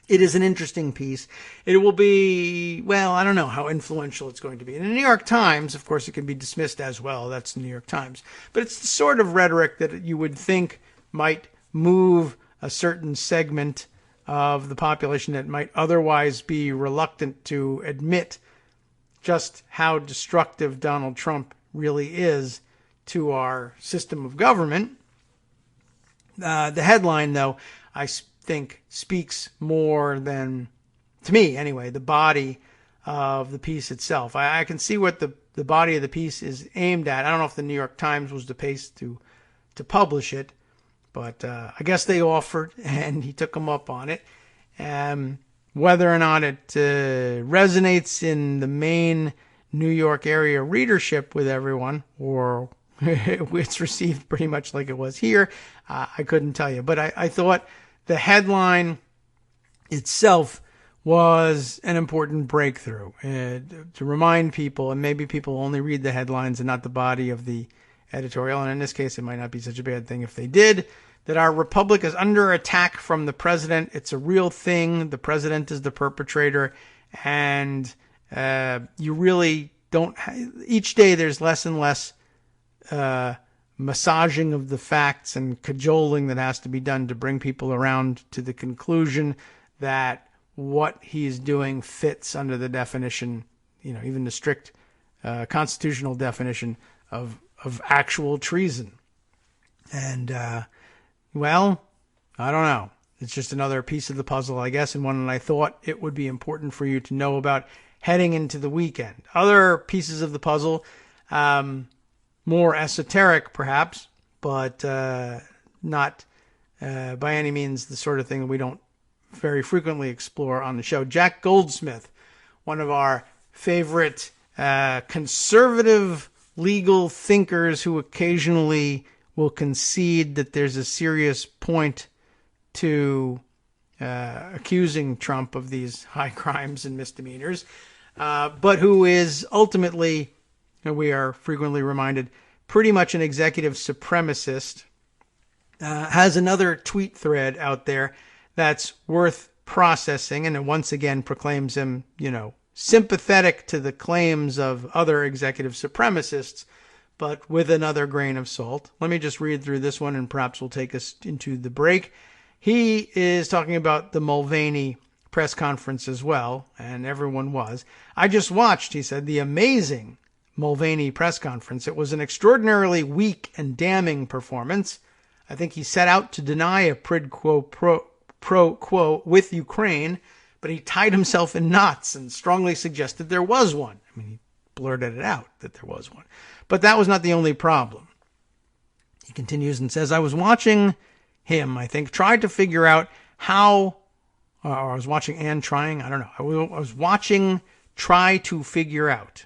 Speaker 3: It is an interesting piece. It will be, well, I don't know how influential it's going to be. In the New York Times, of course, it can be dismissed as well. That's the New York Times. But it's the sort of rhetoric that you would think might move a certain segment of the population that might otherwise be reluctant to admit just how destructive Donald Trump really is to our system of government. The headline, though, I think speaks more than, to me anyway, the body of the piece itself. I can see what the body of the piece is aimed at. I don't know if the New York Times was the place to publish it, but I guess they offered, and he took them up on it. whether or not it resonates in the main New York area readership with everyone, or it's received pretty much like it was here, I couldn't tell you. But I thought the headline itself was an important breakthrough to remind people, and maybe people only read the headlines and not the body of the editorial, and in this case it might not be such a bad thing if they did, that our republic is under attack from the president. It's a real thing. The president is the perpetrator, and you really don't each day there's less and less massaging of the facts and cajoling that has to be done to bring people around to the conclusion that what he's doing fits under the definition, even the strict constitutional definition of actual treason. And, well, I don't know. It's just another piece of the puzzle, I guess, and one that I thought it would be important for you to know about heading into the weekend. Other pieces of the puzzle, more esoteric perhaps, but not by any means the sort of thing that we don't very frequently explore on the show. Jack Goldsmith, one of our favorite conservative legal thinkers who occasionally will concede that there's a serious point to accusing Trump of these high crimes and misdemeanors, but who is ultimately, and we are frequently reminded, pretty much an executive supremacist, has another tweet thread out there that's worth processing, and it once again proclaims him, sympathetic to the claims of other executive supremacists, but with another grain of salt. Let me just read through this one, and perhaps we'll take us into the break. He is talking about the Mulvaney press conference as well, and everyone was. I just watched, he said, the amazing Mulvaney press conference. It was an extraordinarily weak and damning performance. I think he set out to deny a quid pro quo with Ukraine, but he tied himself in knots and strongly suggested there was one. I mean, he blurted it out that there was one. But that was not the only problem. He continues and says, I was watching him, I think, tried to figure out how, or I was watching and trying, I don't know. I was watching, try to figure out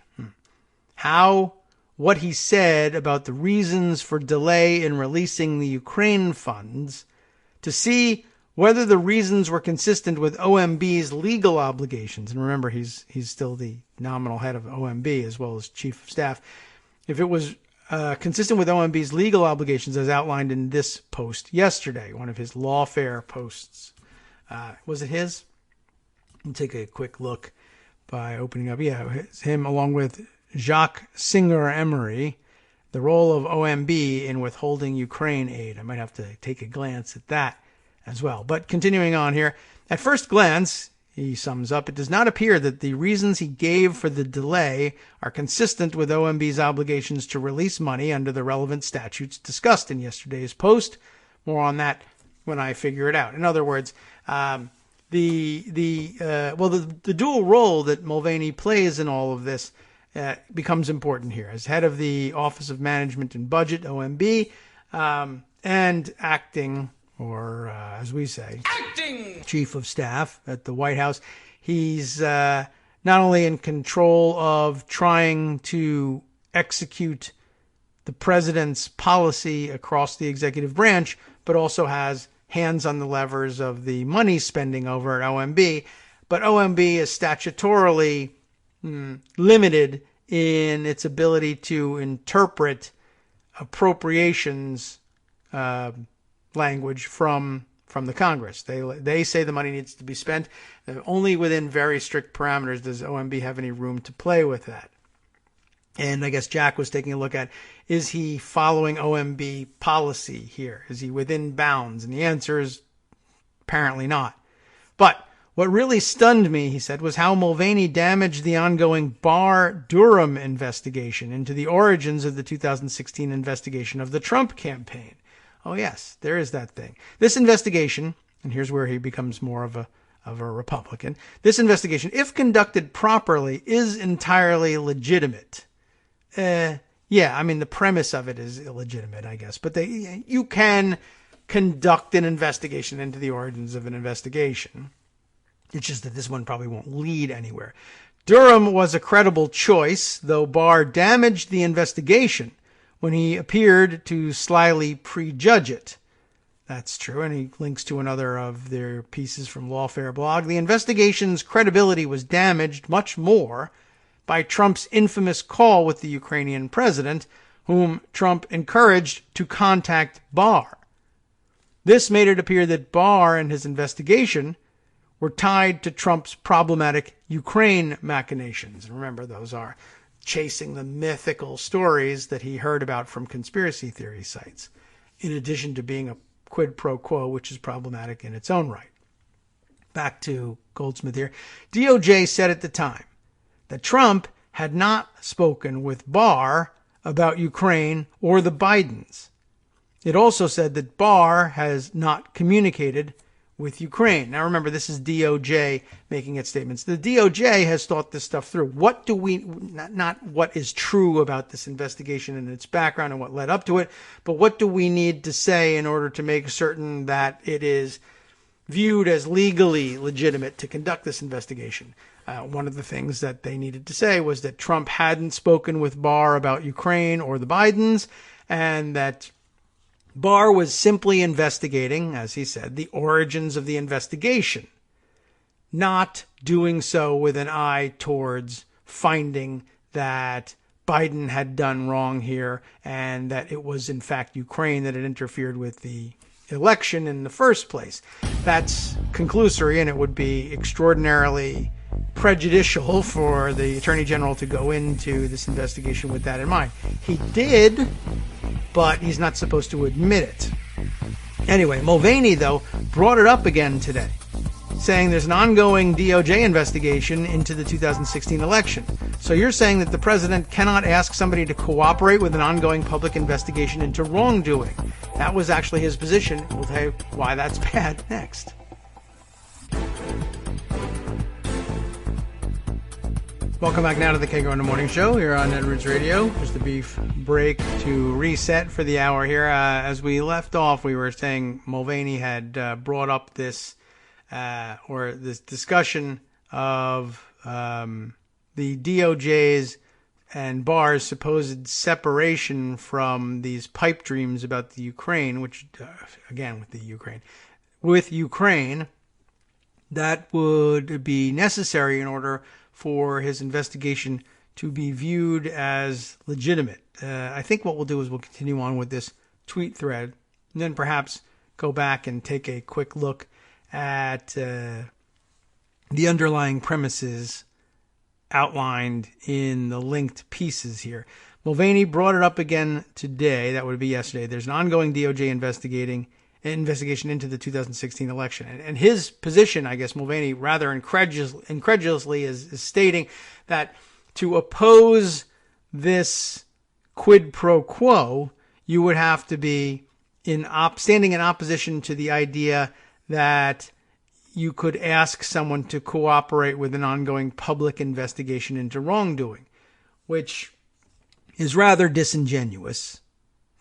Speaker 3: how what he said about the reasons for delay in releasing the Ukraine funds, to see whether the reasons were consistent with OMB's legal obligations. And remember, he's still the nominal head of OMB as well as chief of staff. If it was consistent with OMB's legal obligations as outlined in this post yesterday, one of his lawfare posts. Was it his? We'll take a quick look by opening up. Yeah, it's him along with Jacques Singer-Emery, the role of OMB in withholding Ukraine aid. I might have to take a glance at that as well. But continuing on here, at first glance, he sums up, it does not appear that the reasons he gave for the delay are consistent with OMB's obligations to release money under the relevant statutes discussed in yesterday's post. More on that when I figure it out. In other words, the dual role that Mulvaney plays in all of this becomes important here as head of the Office of Management and Budget, OMB, and acting, or as we say, acting chief of staff at the White House. He's not only in control of trying to execute the president's policy across the executive branch, but also has hands on the levers of the money spending over at OMB. But OMB is statutorily limited in its ability to interpret appropriations language from the Congress. They say the money needs to be spent. Only within very strict parameters does OMB have any room to play with that. And I guess Jack was taking a look at, is he following OMB policy here? Is he within bounds? And the answer is apparently not. But what really stunned me, he said, was how Mulvaney damaged the ongoing Barr-Durham investigation into the origins of the 2016 investigation of the Trump campaign. Oh, yes, there is that thing. This investigation, and here's where he becomes more of a Republican, this investigation, if conducted properly, is entirely legitimate. Yeah, I mean, the premise of it is illegitimate, I guess. But you can conduct an investigation into the origins of an investigation. It's just that this one probably won't lead anywhere. Durham was a credible choice, though Barr damaged the investigation when he appeared to slyly prejudge it. That's true, and he links to another of their pieces from Lawfare blog. The investigation's credibility was damaged much more by Trump's infamous call with the Ukrainian president, whom Trump encouraged to contact Barr. This made it appear that Barr and his investigation were tied to Trump's problematic Ukraine machinations. And remember, those are chasing the mythical stories that he heard about from conspiracy theory sites, in addition to being a quid pro quo, which is problematic in its own right. Back to Goldsmith here. DOJ said at the time that Trump had not spoken with Barr about Ukraine or the Bidens. It also said that Barr has not communicated with Ukraine. Now remember, this is DOJ making its statements. The DOJ has thought this stuff through. What do we, not what is true about this investigation and its background and what led up to it, but what do we need to say in order to make certain that it is viewed as legally legitimate to conduct this investigation? One of the things that they needed to say was that Trump hadn't spoken with Barr about Ukraine or the Bidens, and that Barr was simply investigating, as he said, the origins of the investigation, not doing so with an eye towards finding that Biden had done wrong here and that it was, in fact, Ukraine that had interfered with the election in the first place. That's conclusory, and it would be extraordinarily prejudicial for the Attorney General to go into this investigation with that in mind. He did, but he's not supposed to admit it. Anyway, Mulvaney, though, brought it up again today, saying there's an ongoing DOJ investigation into the 2016 election. So you're saying that the president cannot ask somebody to cooperate with an ongoing public investigation into wrongdoing. That was actually his position. We'll tell you why that's bad next. Welcome back now to the Kagro in the Morning Show here on Edwards Radio. Just a brief break to reset for the hour here. As we left off, we were saying Mulvaney had brought up this discussion of the DOJ's and Barr's supposed separation from these pipe dreams about the Ukraine, which, again, with Ukraine, that would be necessary in order for his investigation to be viewed as legitimate. I think what we'll do is we'll continue on with this tweet thread and then perhaps go back and take a quick look at the underlying premises outlined in the linked pieces here. Mulvaney brought it up again today. That would be yesterday. There's an ongoing DOJ investigation into the 2016 election. And his position, I guess, Mulvaney rather incredulously is stating that to oppose this quid pro quo, you would have to be standing in opposition to the idea that you could ask someone to cooperate with an ongoing public investigation into wrongdoing, which is rather disingenuous,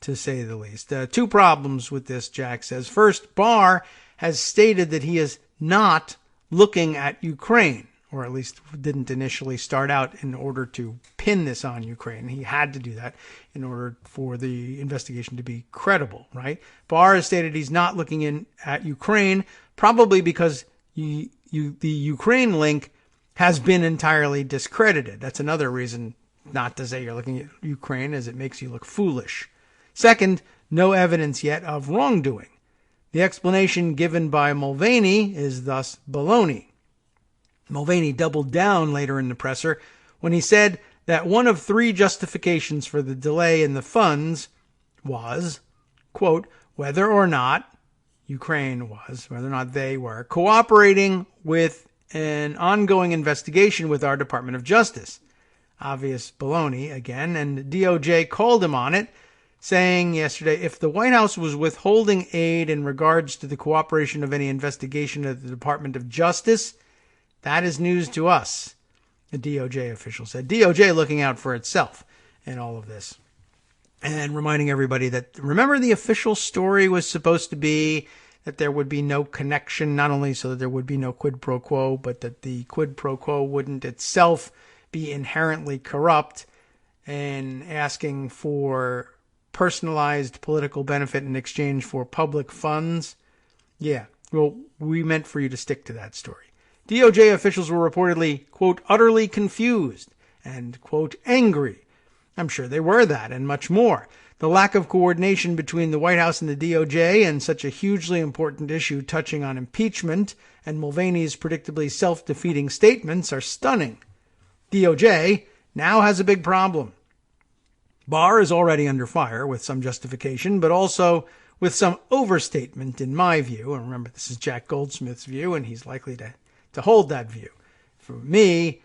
Speaker 3: to say the least. Two problems with this, Jack says. First, Barr has stated that he is not looking at Ukraine, or at least didn't initially start out in order to pin this on Ukraine. He had to do that in order for the investigation to be credible, right? Barr has stated he's not looking at Ukraine, probably because the Ukraine link has been entirely discredited. That's another reason not to say you're looking at Ukraine, as it makes you look foolish. Second, no evidence yet of wrongdoing. The explanation given by Mulvaney is thus baloney. Mulvaney doubled down later in the presser when he said that one of three justifications for the delay in the funds was, quote, whether or not they were cooperating with an ongoing investigation with our Department of Justice. Obvious baloney again, and DOJ called him on it, saying yesterday, if the White House was withholding aid in regards to the cooperation of any investigation of the Department of Justice, that is news to us, a DOJ official said. DOJ looking out for itself in all of this. And reminding everybody that, remember, the official story was supposed to be that there would be no connection, not only so that there would be no quid pro quo, but that the quid pro quo wouldn't itself be inherently corrupt and asking for personalized political benefit in exchange for public funds. Yeah, well, we meant for you to stick to that story. DOJ officials were reportedly, quote, utterly confused and, quote, angry. I'm sure they were that and much more. The lack of coordination between the White House and the DOJ and such a hugely important issue touching on impeachment and Mulvaney's predictably self-defeating statements are stunning. DOJ now has a big problem. Barr is already under fire with some justification, but also with some overstatement in my view. And remember, this is Jack Goldsmith's view, and he's likely to hold that view. For me,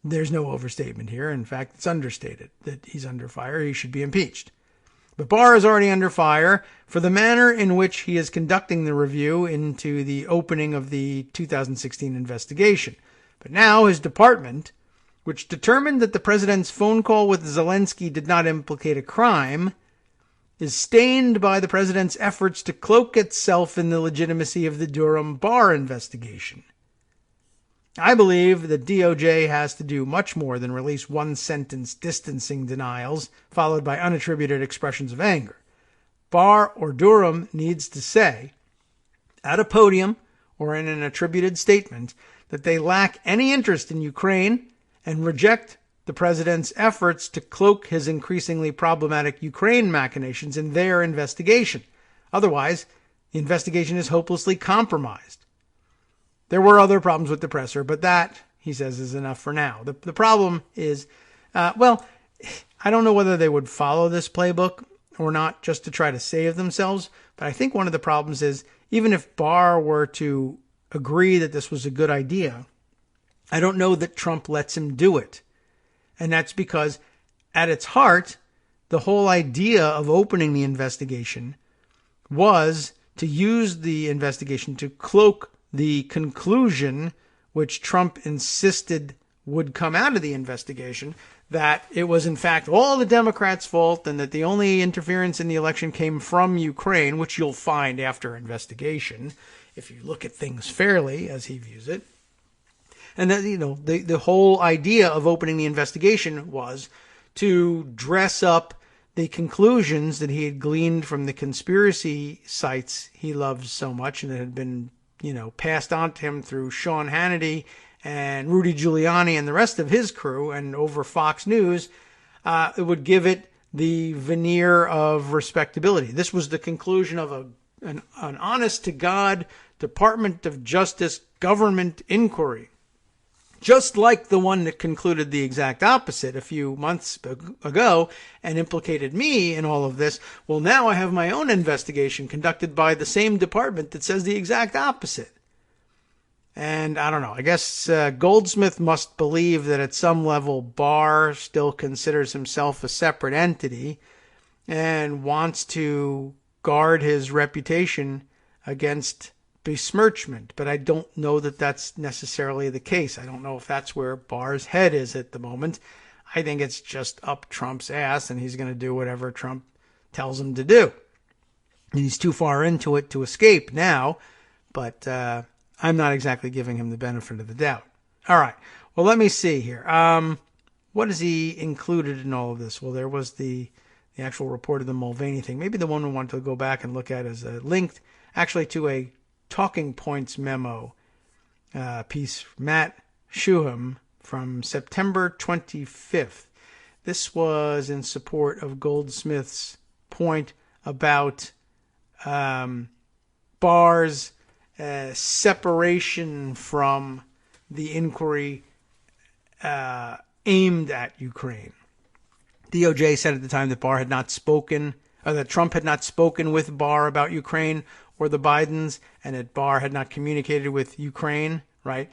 Speaker 3: there's no overstatement here. In fact, it's understated that he's under fire. He should be impeached. But Barr is already under fire for the manner in which he is conducting the review into the opening of the 2016 investigation. But now his department, which determined that the president's phone call with Zelensky did not implicate a crime, is stained by the president's efforts to cloak itself in the legitimacy of the Durham-Barr investigation. I believe that DOJ has to do much more than release one-sentence distancing denials followed by unattributed expressions of anger. Barr or Durham needs to say, at a podium or in an attributed statement, that they lack any interest in Ukraine and reject the president's efforts to cloak his increasingly problematic Ukraine machinations in their investigation. Otherwise, the investigation is hopelessly compromised. There were other problems with the presser, but that, he says, is enough for now. The problem is, I don't know whether they would follow this playbook or not just to try to save themselves, but I think one of the problems is, even if Barr were to agree that this was a good idea, I don't know that Trump lets him do it. And that's because, at its heart, the whole idea of opening the investigation was to use the investigation to cloak the conclusion, which Trump insisted would come out of the investigation, that it was in fact all the Democrats' fault and that the only interference in the election came from Ukraine, which you'll find after investigation, if you look at things fairly, as he views it. And that, the whole idea of opening the investigation was to dress up the conclusions that he had gleaned from the conspiracy sites he loves so much and that had been passed on to him through Sean Hannity and Rudy Giuliani and the rest of his crew and over Fox News. It would give it the veneer of respectability. This was the conclusion of an honest-to-God Department of Justice government inquiry. Just like the one that concluded the exact opposite a few months ago and implicated me in all of this. Well, now I have my own investigation conducted by the same department that says the exact opposite. And I don't know, I guess Goldsmith must believe that at some level Barr still considers himself a separate entity and wants to guard his reputation against besmirchment, but I don't know that that's necessarily the case. I don't know if that's where Barr's head is at the moment. I think it's just up Trump's ass, and he's going to do whatever Trump tells him to do. And he's too far into it to escape now, but I'm not exactly giving him the benefit of the doubt. All right, well, let me see here. What is he included in all of this? Well, there was the actual report of the Mulvaney thing. Maybe the one we want to go back and look at is linked actually to a Talking Points memo piece, Matt Shuham, from September 25th. This was in support of Goldsmith's point about Barr's separation from the inquiry aimed at Ukraine. DOJ said at the time that Barr had not spoken, or that Trump had not spoken with Barr about Ukraine or the Bidens, and that Barr had not communicated with Ukraine, right?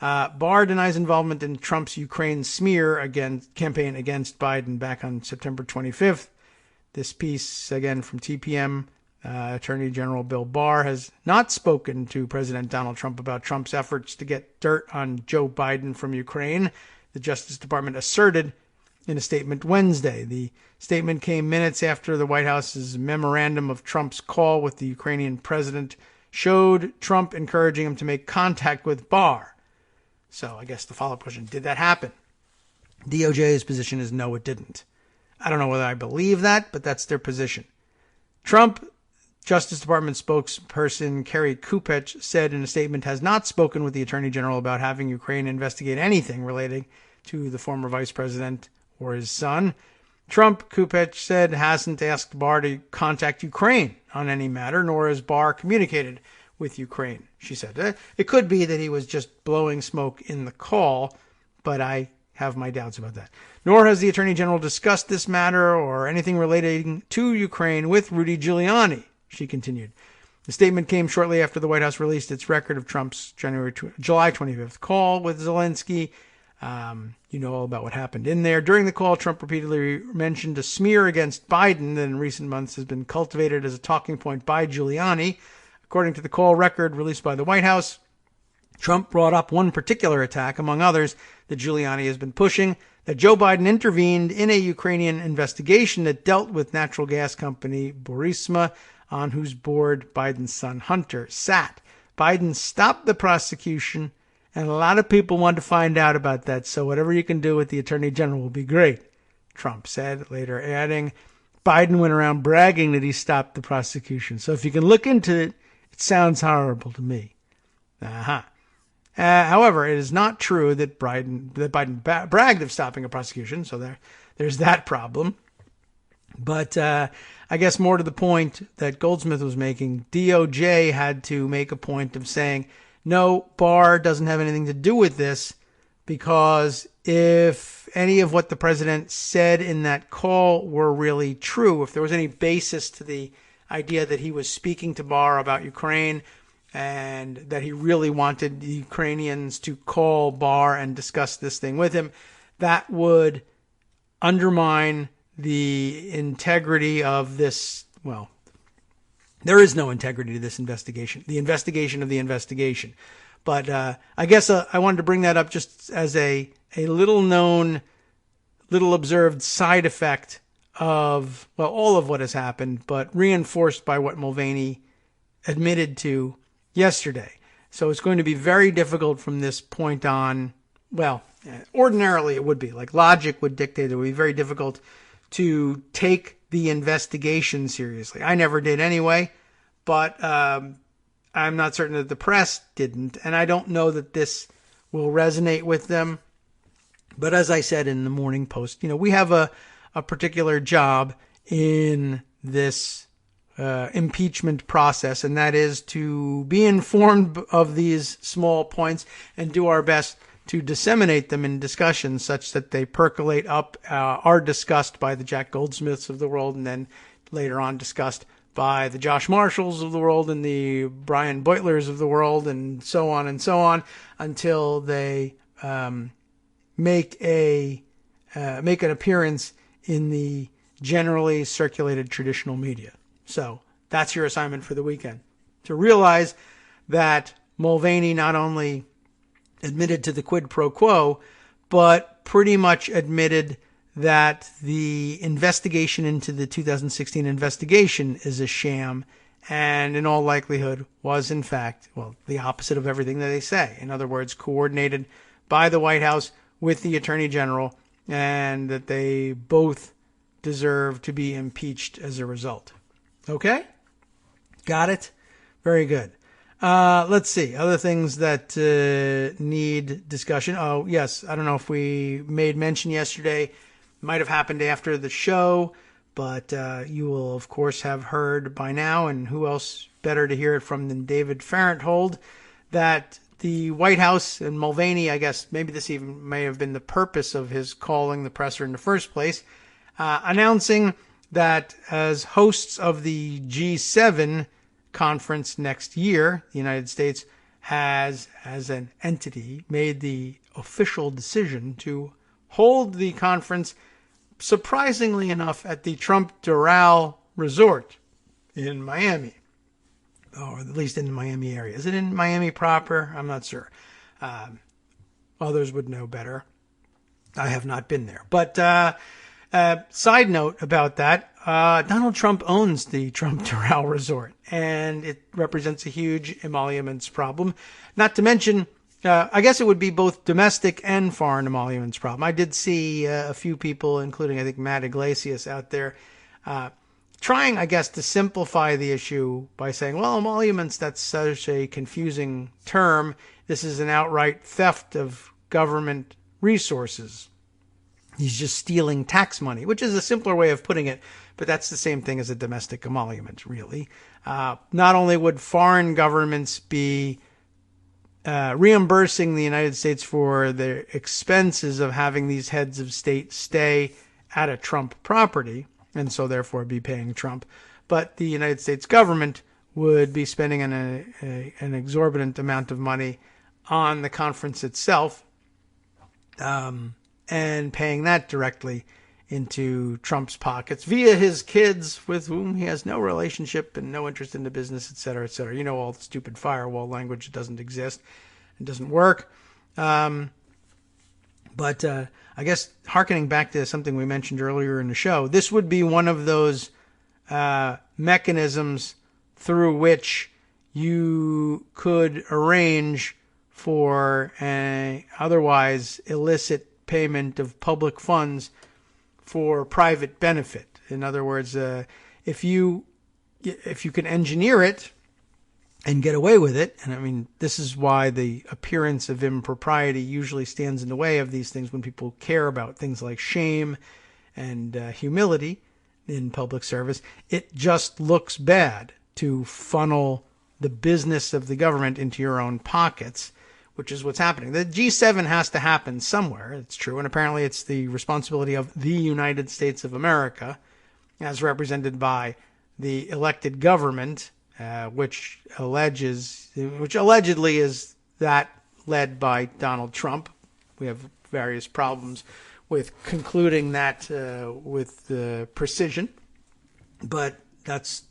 Speaker 3: Barr denies involvement in Trump's Ukraine smear campaign against Biden back on September 25th. This piece, again, from TPM, Attorney General Bill Barr has not spoken to President Donald Trump about Trump's efforts to get dirt on Joe Biden from Ukraine. The Justice Department asserted in a statement Wednesday. The statement came minutes after the White House's memorandum of Trump's call with the Ukrainian president showed Trump encouraging him to make contact with Barr. So I guess the follow-up question, did that happen? DOJ's position is no, it didn't. I don't know whether I believe that, but that's their position. Trump, Justice Department spokesperson Kerry Kupech, said in a statement, has not spoken with the Attorney General about having Ukraine investigate anything relating to the former vice president or his son. Trump, Kupech said, hasn't asked Barr to contact Ukraine on any matter, nor has Barr communicated with Ukraine, she said. It could be that he was just blowing smoke in the call, but I have my doubts about that. Nor has the Attorney General discussed this matter or anything relating to Ukraine with Rudy Giuliani, she continued. The statement came shortly after the White House released its record of Trump's July 25th call with Zelensky. You know all about what happened in there. During the call, Trump repeatedly mentioned a smear against Biden that in recent months has been cultivated as a talking point by Giuliani. According to the call record released by the White House, Trump brought up one particular attack, among others, that Giuliani has been pushing, that Joe Biden intervened in a Ukrainian investigation that dealt with natural gas company Burisma, on whose board Biden's son Hunter sat. Biden stopped the prosecution, and a lot of people want to find out about that, so whatever you can do with the Attorney General will be great, Trump said, later adding, Biden went around bragging that he stopped the prosecution. So if you can look into it, it sounds horrible to me. However, it is not true that Biden bragged of stopping a prosecution, so there's that problem. But I guess more to the point that Goldsmith was making, DOJ had to make a point of saying, no, Barr doesn't have anything to do with this, because if any of what the president said in that call were really true, if there was any basis to the idea that he was speaking to Barr about Ukraine and that he really wanted the Ukrainians to call Barr and discuss this thing with him, that would undermine the integrity of this. Well, there is no integrity to this investigation, the investigation of the investigation. But I guess I wanted to bring that up just as a little known, little observed side effect of, well, all of what has happened, but reinforced by what Mulvaney admitted to yesterday. So it's going to be very difficult from this point on. Well, ordinarily it would be. Like logic would dictate it would be very difficult to take the investigation seriously. I never did anyway, but I'm not certain that the press didn't, and I don't know that this will resonate with them. But as I said in the Morning Post, we have a particular job in this impeachment process, and that is to be informed of these small points and do our best to disseminate them in discussions such that they percolate up, are discussed by the Jack Goldsmiths of the world, and then later on discussed by the Josh Marshalls of the world and the Brian Beutlers of the world, and so on, until they make an appearance in the generally circulated traditional media. So that's your assignment for the weekend, to realize that Mulvaney not only admitted to the quid pro quo, but pretty much admitted that the investigation into the 2016 investigation is a sham, and in all likelihood was in fact, well, the opposite of everything that they say. In other words, coordinated by the White House with the Attorney General, and that they both deserve to be impeached as a result. Okay? Got it? Very good. Let's see. Other things that need discussion. Oh, yes. I don't know if we made mention yesterday. Might have happened after the show, but you will, of course, have heard by now, and who else better to hear it from than David Farenthold, that the White House and Mulvaney, I guess maybe this even may have been the purpose of his calling the presser in the first place, announcing that as hosts of the G7 conference next year, the United States has, as an entity, made the official decision to hold the conference, surprisingly enough, at the Trump Doral Resort in Miami, or at least in the Miami area. Is it in Miami proper? I'm not sure. Others would know better. I have not been there. But side note about that, Donald Trump owns the Trump Doral Resort, and it represents a huge emoluments problem. Not to mention, I guess it would be both domestic and foreign emoluments problem. I did see a few people, including I think Matt Iglesias out there, trying, I guess, to simplify the issue by saying, well, emoluments, that's such a confusing term. This is an outright theft of government resources. He's just stealing tax money, which is a simpler way of putting it, but that's the same thing as a domestic emolument, really. Not only would foreign governments be reimbursing the United States for the expenses of having these heads of state stay at a Trump property, and so therefore be paying Trump, but the United States government would be spending an exorbitant amount of money on the conference itself, and paying that directly into Trump's pockets via his kids, with whom he has no relationship and no interest in the business, et cetera, et cetera. You know, all the stupid firewall language that doesn't exist and doesn't work. But I guess hearkening back to something we mentioned earlier in the show, this would be one of those mechanisms through which you could arrange for an otherwise illicit payment of public funds for private benefit. In other words, if you can engineer it and get away with it, and I mean, this is why the appearance of impropriety usually stands in the way of these things when people care about things like shame and humility in public service. It just looks bad to funnel the business of the government into your own pockets, which is what's happening. The G7 has to happen somewhere, it's true, and apparently it's the responsibility of the United States of America, as represented by the elected government, which allegedly is that led by Donald Trump. We have various problems with concluding that with precision, but that's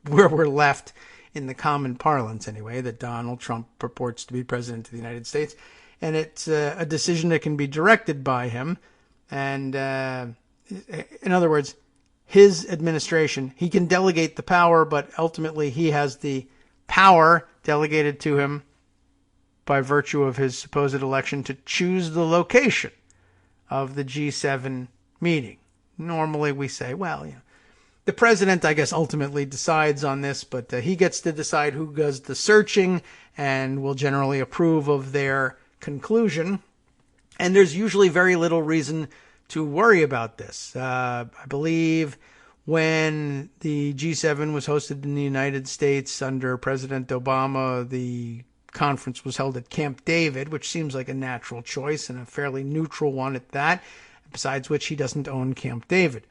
Speaker 3: where we're left in the common parlance anyway, that Donald Trump purports to be president of the United States. And it's a decision that can be directed by him. And in other words, his administration, he can delegate the power, but ultimately he has the power delegated to him by virtue of his supposed election to choose the location of the G7 meeting. Normally we say, well, you know, the president, I guess, ultimately decides on this, but he gets to decide who does the searching and will generally approve of their conclusion. And there's usually very little reason to worry about this. I believe when the G7 was hosted in the United States under President Obama, the conference was held at Camp David, which seems like a natural choice and a fairly neutral one at that, besides which he doesn't own Camp David.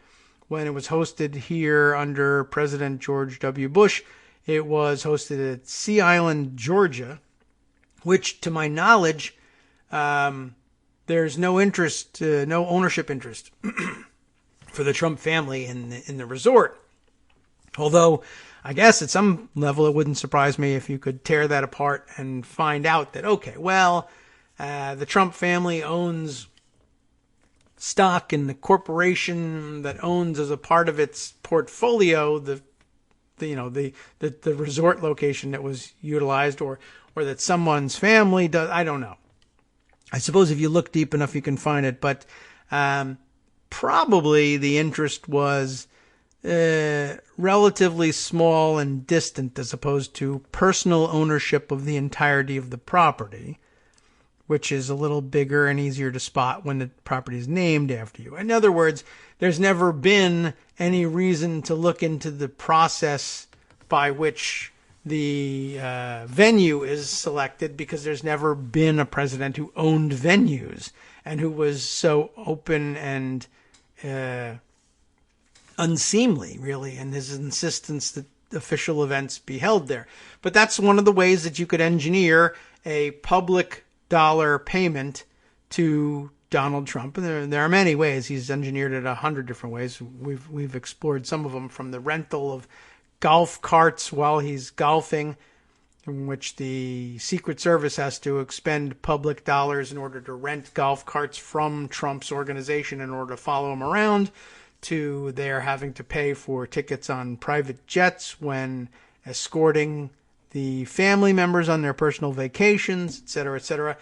Speaker 3: When it was hosted here under President George W. Bush, it was hosted at Sea Island, Georgia, which, to my knowledge, there's no interest, no ownership interest for the Trump family in the resort. Although, I guess at some level it wouldn't surprise me if you could tear that apart and find out that, okay, well, the Trump family owns stock in the corporation that owns as a part of its portfolio the resort location that was utilized, or that someone's family does. I don't know. I suppose if you look deep enough you can find it, but probably the interest was relatively small and distant as opposed to personal ownership of the entirety of the property, which is a little bigger and easier to spot when the property is named after you. In other words, there's never been any reason to look into the process by which the venue is selected, because there's never been a president who owned venues and who was so open and unseemly, really, in his insistence that official events be held there. But that's one of the ways that you could engineer a public dollar payment to Donald Trump. And there are many ways. He's engineered it 100 different ways. We've explored some of them, from the rental of golf carts while he's golfing, in which the Secret Service has to expend public dollars in order to rent golf carts from Trump's organization in order to follow him around, to their having to pay for tickets on private jets when escorting the family members on their personal vacations, et cetera, et cetera.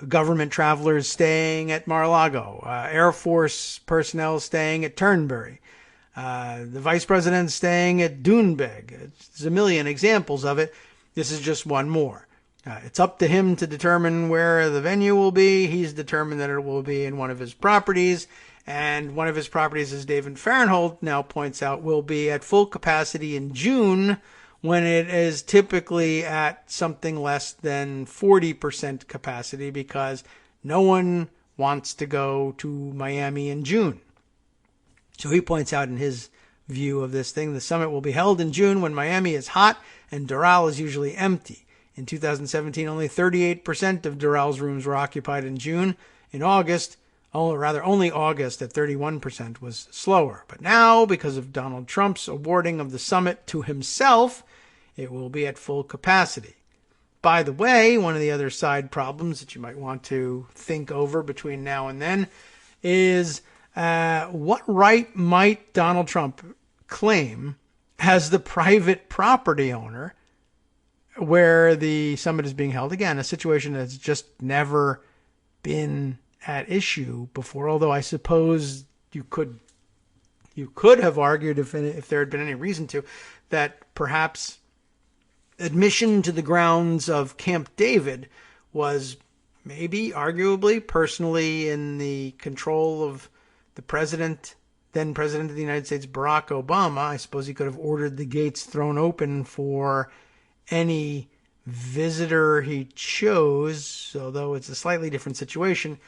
Speaker 3: Government travelers staying at Mar-a-Lago, Air Force personnel staying at Turnberry, the vice president staying at Doonbeg. There's a million examples of it. This is just one more. It's up to him to determine where the venue will be. He's determined that it will be in one of his properties. And one of his properties, as David Farnhold now points out, will be at full capacity in June, when it is typically at something less than 40% capacity, because no one wants to go to Miami in June. So he points out in his view of this thing, the summit will be held in June when Miami is hot and Doral is usually empty. In 2017, only 38% of Doral's rooms were occupied in June. In August, only August at 31% was slower. But now, because of Donald Trump's awarding of the summit to himself, it will be at full capacity. By the way, one of the other side problems that you might want to think over between now and then is what right might Donald Trump claim as the private property owner where the summit is being held? Again, a situation that's just never been at issue before, although I suppose you could have argued, if there had been any reason to, that perhaps admission to the grounds of Camp David was maybe, arguably, personally in the control of the then President of the United States, Barack Obama. I suppose he could have ordered the gates thrown open for any visitor he chose, although it's a slightly different situation.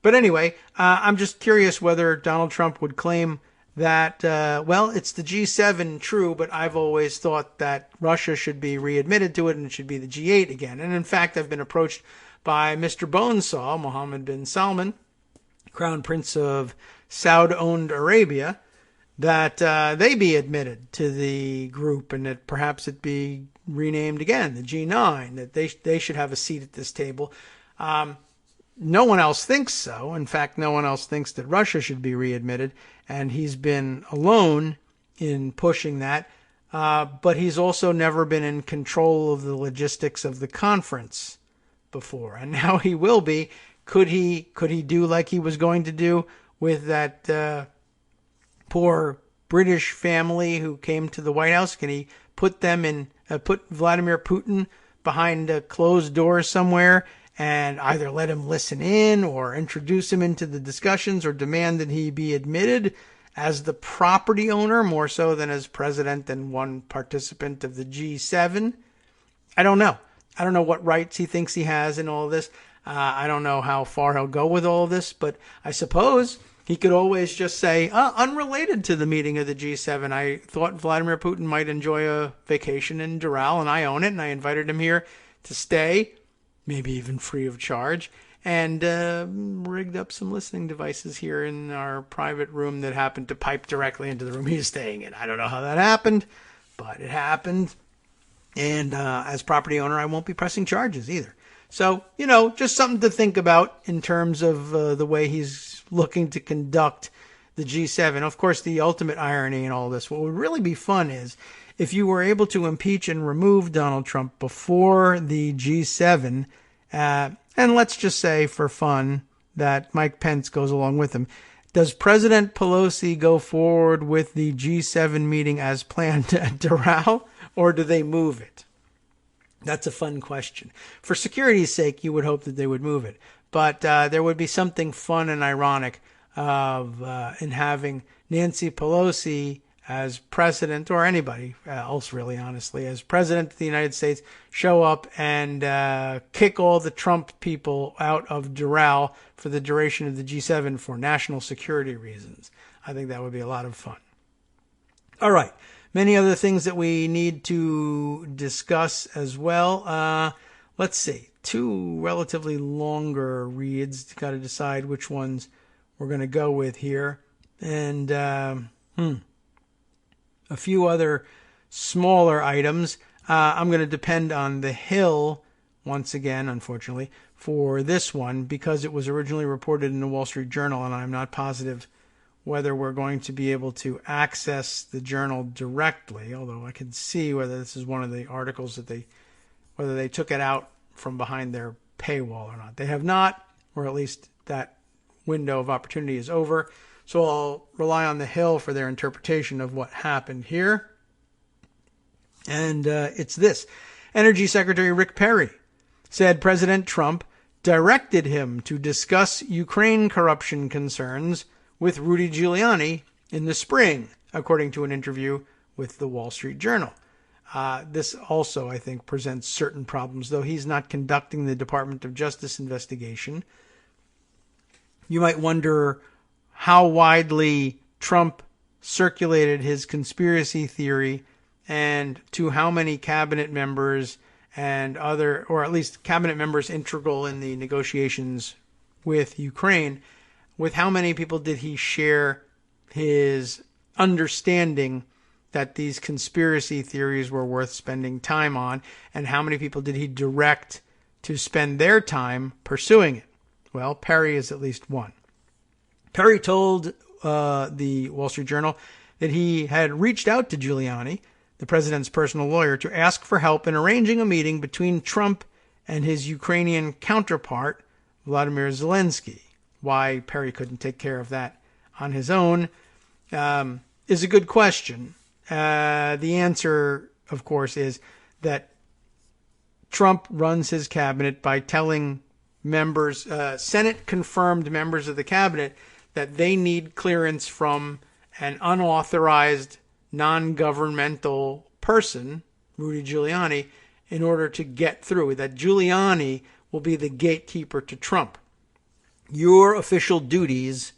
Speaker 3: But anyway, I'm just curious whether Donald Trump would claim that, it's the G7, true, but I've always thought that Russia should be readmitted to it and it should be the G8 again. And in fact, I've been approached by Mr. Bonesaw, Mohammed bin Salman, Crown Prince of Saudi Arabia, that they be admitted to the group and that perhaps it be renamed again, the G9, that they should have a seat at this table. No one else thinks so. In fact, no one else thinks that Russia should be readmitted, and he's been alone in pushing that. But he's also never been in control of the logistics of the conference before, and now he will be. Could he do like he was going to do with that poor British family who came to the White House? Can he put Vladimir Putin behind closed doors somewhere and either let him listen in or introduce him into the discussions or demand that he be admitted as the property owner more so than as president and one participant of the G7? I don't know. I don't know what rights he thinks he has in all of this. I don't know how far he'll go with all of this, but I suppose he could always just say, unrelated to the meeting of the G7, I thought Vladimir Putin might enjoy a vacation in Doral, and I own it, and I invited him here to stay, maybe even free of charge, and rigged up some listening devices here in our private room that happened to pipe directly into the room he's staying in. I don't know how that happened, but it happened. And as property owner, I won't be pressing charges either. So, just something to think about in terms of the way he's looking to conduct the G7. Of course, the ultimate irony in all this, what would really be fun is if you were able to impeach and remove Donald Trump before the G7, and let's just say for fun that Mike Pence goes along with him. Does President Pelosi go forward with the G7 meeting as planned at Doral, or do they move it? That's a fun question. For security's sake, you would hope that they would move it. But there would be something fun and ironic in having Nancy Pelosi as president, or anybody else really, honestly, as president of the United States, show up and kick all the Trump people out of Doral for the duration of the G7 for national security reasons. I think that would be a lot of fun. All right. Many other things that we need to discuss as well. Let's see. 2 relatively longer reads. Got to decide which ones we're going to go with here. And a few other smaller items. I'm going to depend on The Hill once again, unfortunately, for this one because it was originally reported in the Wall Street Journal, and I'm not positive whether we're going to be able to access the journal directly, although I can see whether this is one of the articles that whether they took it out from behind their paywall or not. They have not, or at least that window of opportunity is over. So I'll rely on The Hill for their interpretation of what happened here. And it's this. Energy Secretary Rick Perry said President Trump directed him to discuss Ukraine corruption concerns with Rudy Giuliani in the spring, according to an interview with the Wall Street Journal. This also, I think, presents certain problems, though he's not conducting the Department of Justice investigation. You might wonder how widely Trump circulated his conspiracy theory and to how many cabinet members and other, or at least cabinet members integral in the negotiations with Ukraine, with how many people did he share his understanding that these conspiracy theories were worth spending time on, and how many people did he direct to spend their time pursuing it? Well, Perry is at least one. Perry told the Wall Street Journal that he had reached out to Giuliani, the president's personal lawyer, to ask for help in arranging a meeting between Trump and his Ukrainian counterpart, Vladimir Zelensky. Why Perry couldn't take care of that on his own is a good question. The answer, of course, is that Trump runs his cabinet by telling members, Senate-confirmed members of the cabinet, that they need clearance from an unauthorized, non-governmental person, Rudy Giuliani, in order to get through. That Giuliani will be the gatekeeper to Trump. Your official duties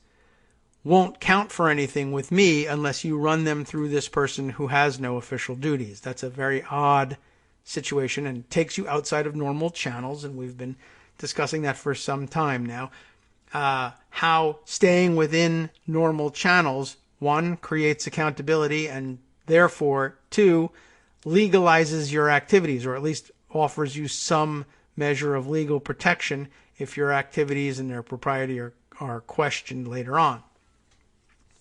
Speaker 3: won't count for anything with me unless you run them through this person who has no official duties. That's a very odd situation and takes you outside of normal channels, and we've been discussing that for some time now. How staying within normal channels, one, creates accountability, and therefore, two, legalizes your activities, or at least offers you some measure of legal protection if your activities and their propriety are questioned later on.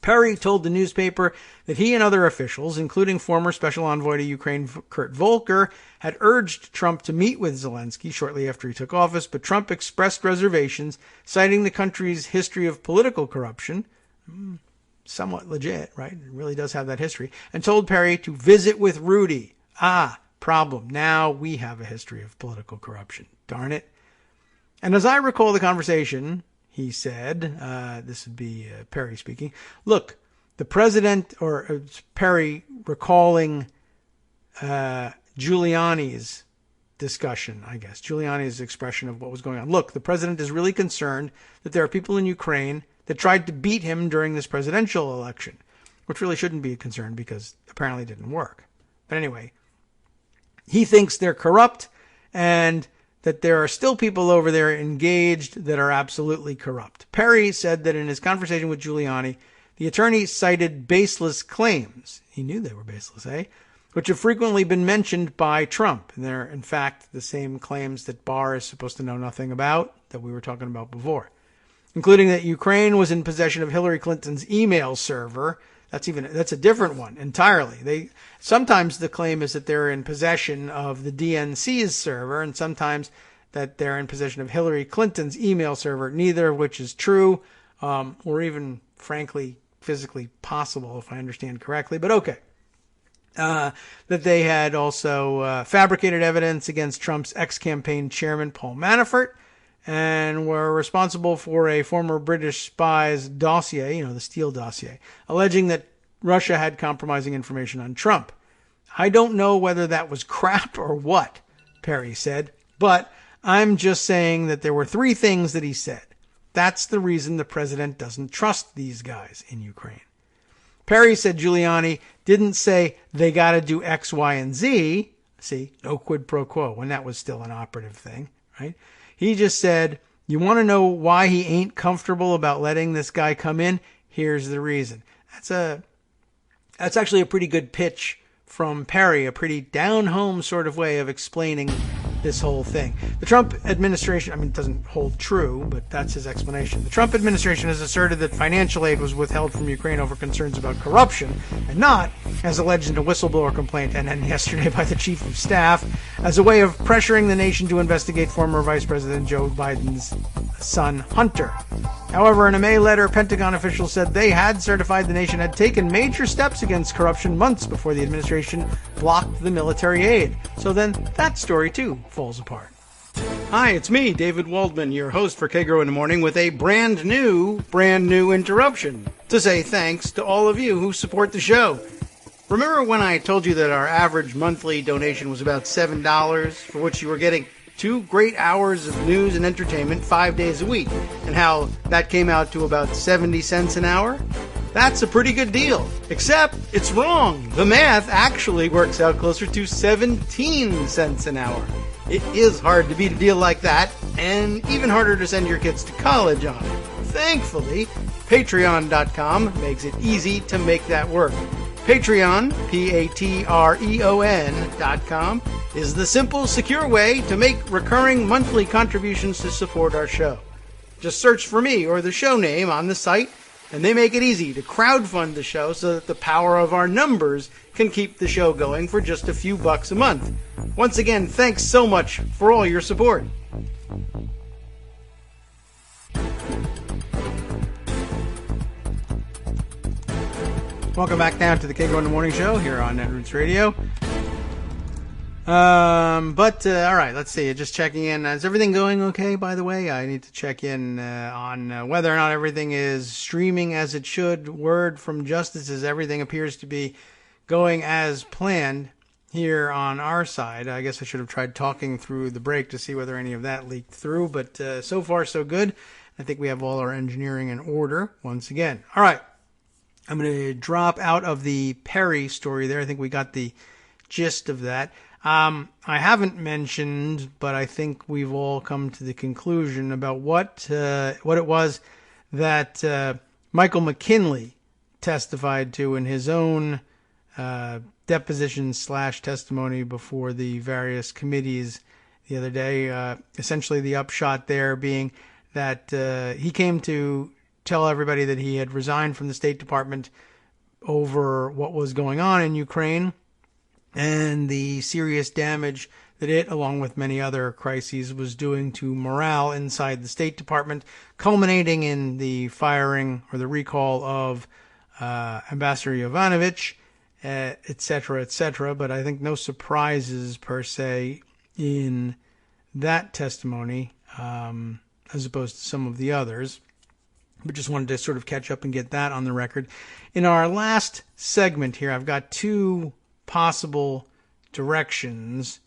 Speaker 3: Perry told the newspaper that he and other officials, including former Special Envoy to Ukraine Kurt Volker, had urged Trump to meet with Zelensky shortly after he took office, but Trump expressed reservations, citing the country's history of political corruption, somewhat legit, right? It really does have that history, and told Perry to visit with Rudy. Problem. Now we have a history of political corruption. Darn it. And as I recall the conversation, he said, this would be Perry speaking, look, the president, or Perry recalling Giuliani's discussion, I guess, Giuliani's expression of what was going on. Look, the president is really concerned that there are people in Ukraine that tried to beat him during this presidential election, which really shouldn't be a concern because apparently it didn't work. But anyway, he thinks they're corrupt and that there are still people over there engaged that are absolutely corrupt. Perry said that in his conversation with Giuliani, the attorney cited baseless claims. He knew they were baseless, which have frequently been mentioned by Trump. And they're, in fact, the same claims that Barr is supposed to know nothing about that we were talking about before, including that Ukraine was in possession of Hillary Clinton's email server. That's a different one entirely. Sometimes the claim is that they're in possession of the DNC's server, and sometimes that they're in possession of Hillary Clinton's email server, neither of which is true, or even, frankly, physically possible, if I understand correctly. But okay. That they had also fabricated evidence against Trump's ex-campaign chairman, Paul Manafort, and were responsible for a former British spy's dossier, the Steele dossier, alleging that Russia had compromising information on Trump. I don't know whether that was crap or what, Perry said, but I'm just saying that there were three things that he said. That's the reason the president doesn't trust these guys in Ukraine. Perry said Giuliani didn't say they got to do X, Y, and Z. See, no quid pro quo, when that was still an operative thing, right? He just said, you want to know why he ain't comfortable about letting this guy come in? Here's the reason. That's actually a pretty good pitch from Perry, a pretty down-home sort of way of explaining this whole thing. The Trump administration, it doesn't hold true, but that's his explanation. The Trump administration has asserted that financial aid was withheld from Ukraine over concerns about corruption, and not, as alleged in a whistleblower complaint and then yesterday by the chief of staff, as a way of pressuring the nation to investigate former Vice President Joe Biden's son, Hunter. However, in a May letter, Pentagon officials said they had certified the nation had taken major steps against corruption months before the administration blocked the military aid. So then that story, too, falls apart. Hi, it's me, David Waldman, your host for Kagro in the Morning, with a brand new interruption to say thanks to all of you who support the show. Remember when I told you that our average monthly donation was about $7, for which you were getting 2 great hours of news and entertainment 5 days a week, and how that came out to about 70 cents an hour? That's a pretty good deal. Except it's wrong. The math actually works out closer to 17 cents an hour. It is hard to beat a deal like that, and even harder to send your kids to college on. Thankfully, Patreon.com makes it easy to make that work. Patreon, Patreon.com, is the simple, secure way to make recurring monthly contributions to support our show. Just search for me or the show name on the site, and they make it easy to crowdfund the show so that the power of our numbers can keep the show going for just a few bucks a month. Once again, thanks so much for all your support. Welcome back down to the Kagro in the Morning Show here on Netroots Radio. All right, let's see. Just checking in. Is everything going okay, by the way? I need to check in on whether or not everything is streaming as it should. Word from Justice is everything appears to be going as planned here on our side. I guess I should have tried talking through the break to see whether any of that leaked through, but so far so good. I think we have all our engineering in order once again. All right. I'm going to drop out of the Perry story there. I think we got the gist of that. I haven't mentioned, but I think we've all come to the conclusion about what it was that Michael McKinley testified to in his own deposition / testimony before the various committees the other day. Essentially, the upshot there being that he came to tell everybody that he had resigned from the State Department over what was going on in Ukraine and the serious damage that it, along with many other crises, was doing to morale inside the State Department, culminating in the firing or the recall of Ambassador Yovanovitch, et cetera, et cetera. But I think no surprises per se in that testimony as opposed to some of the others. But just wanted to sort of catch up and get that on the record. In our last segment here, I've got 2 possible directions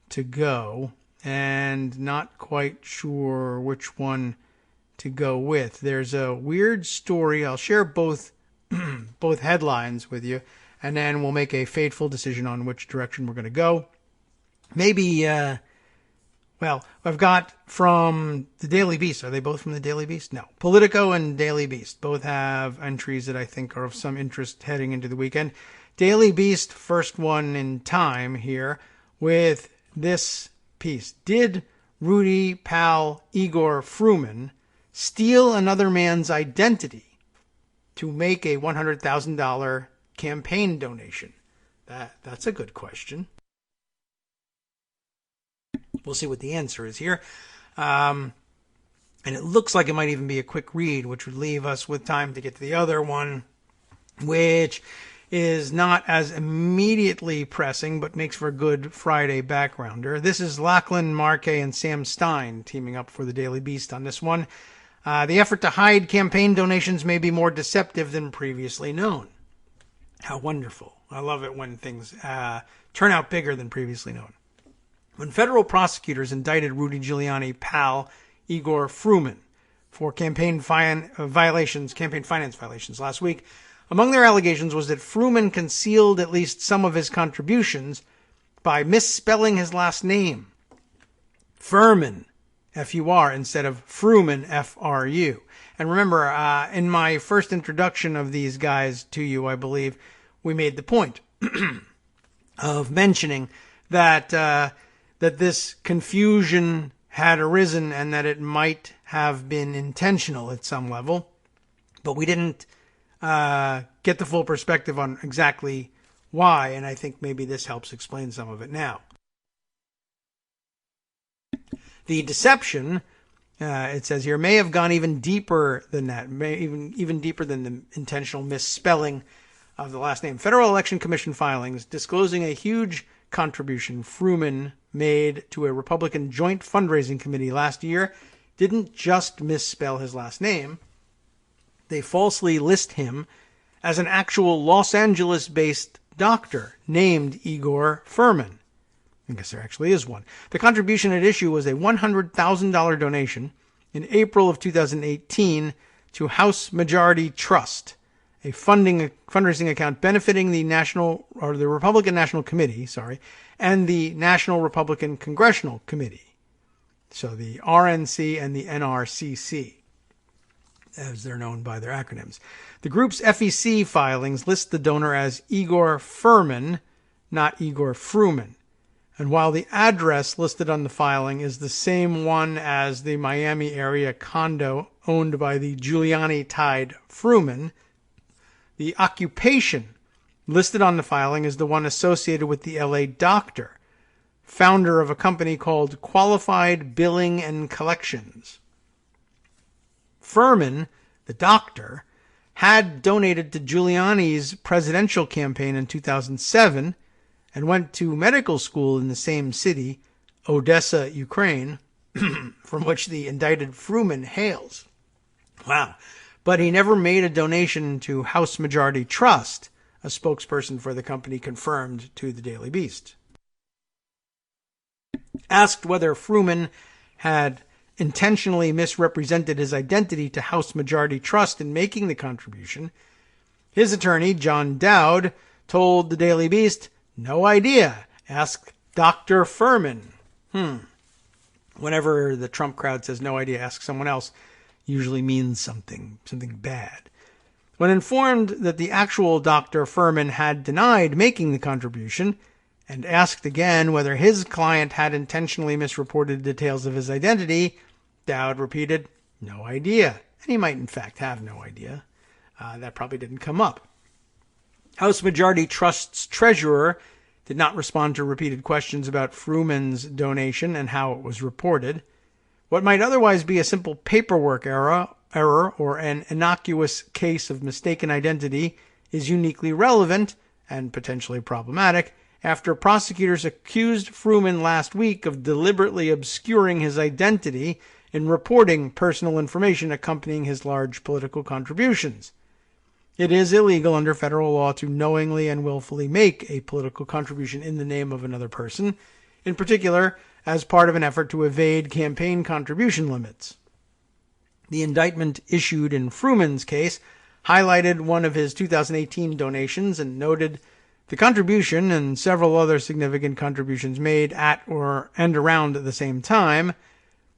Speaker 3: to go, and not quite sure which one to go with. There's a weird story. I'll share both headlines with you, and then we'll make a fateful decision on which direction we're going to go. Maybe well, I've got from the Daily Beast. Are they both from the Daily Beast? No. Politico and Daily Beast both have entries that I think are of some interest heading into the weekend. Daily Beast, first one in time here, with this piece. Did Rudy pal Igor Fruman steal another man's identity to make a $100,000 campaign donation? That's a good question. We'll see what the answer is here. And it looks like it might even be a quick read, which would leave us with time to get to the other one, which is not as immediately pressing, but makes for a good Friday backgrounder. This is Lachlan Markay and Sam Stein teaming up for the Daily Beast on this one. The effort to hide campaign donations may be more deceptive than previously known. How wonderful. I love it when things turn out bigger than previously known. When federal prosecutors indicted Rudy Giuliani pal Igor Fruman for campaign finance violations last week, among their allegations was that Fruman concealed at least some of his contributions by misspelling his last name. Furman, F-U-R, instead of Fruman, F-R-U. And remember, in my first introduction of these guys to you, I believe, we made the point of mentioning that that this confusion had arisen and that it might have been intentional at some level, but we didn't get the full perspective on exactly why, and I think maybe this helps explain some of it now. The deception, it says here, may have gone even deeper than that, even deeper than the intentional misspelling of the last name. Federal Election Commission filings disclosing a huge contribution Fruman made to a Republican joint fundraising committee last year didn't just misspell his last name. They falsely list him as an actual Los Angeles-based doctor named Igor Furman. I guess there actually is one. The contribution at issue was a $100,000 donation in April of 2018 to House Majority Trust, a fundraising account benefiting the Republican National Committee, and the National Republican Congressional Committee. So the RNC and the NRCC, as they're known by their acronyms. The group's FEC filings list the donor as Igor Furman, not Igor Fruman. And while the address listed on the filing is the same one as the Miami area condo owned by the Giuliani-tied Fruman, the occupation listed on the filing is the one associated with the LA doctor, founder of a company called Qualified Billing and Collections. Furman, the doctor, had donated to Giuliani's presidential campaign in 2007 and went to medical school in the same city, Odessa, Ukraine, from which the indicted Fruman hails. Wow. But he never made a donation to House Majority Trust, a spokesperson for the company confirmed to the Daily Beast. Asked whether Fruman had intentionally misrepresented his identity to House Majority Trust in making the contribution, his attorney, John Dowd, told the Daily Beast, "No idea. Ask Dr. Furman." Whenever the Trump crowd says no idea, ask someone else, usually means something bad. When informed that the actual Dr. Furman had denied making the contribution and asked again whether his client had intentionally misreported details of his identity, Dowd repeated, "No idea." And he might in fact have no idea. That probably didn't come up. House Majority Trust's treasurer did not respond to repeated questions about Fruman's donation and how it was reported. What might otherwise be a simple paperwork error or an innocuous case of mistaken identity is uniquely relevant and potentially problematic after prosecutors accused Fruman last week of deliberately obscuring his identity in reporting personal information accompanying his large political contributions. It is illegal under federal law to knowingly and willfully make a political contribution in the name of another person, in particular as part of an effort to evade campaign contribution limits. The indictment issued in Fruman's case highlighted one of his 2018 donations and noted the contribution and several other significant contributions made at and around the same time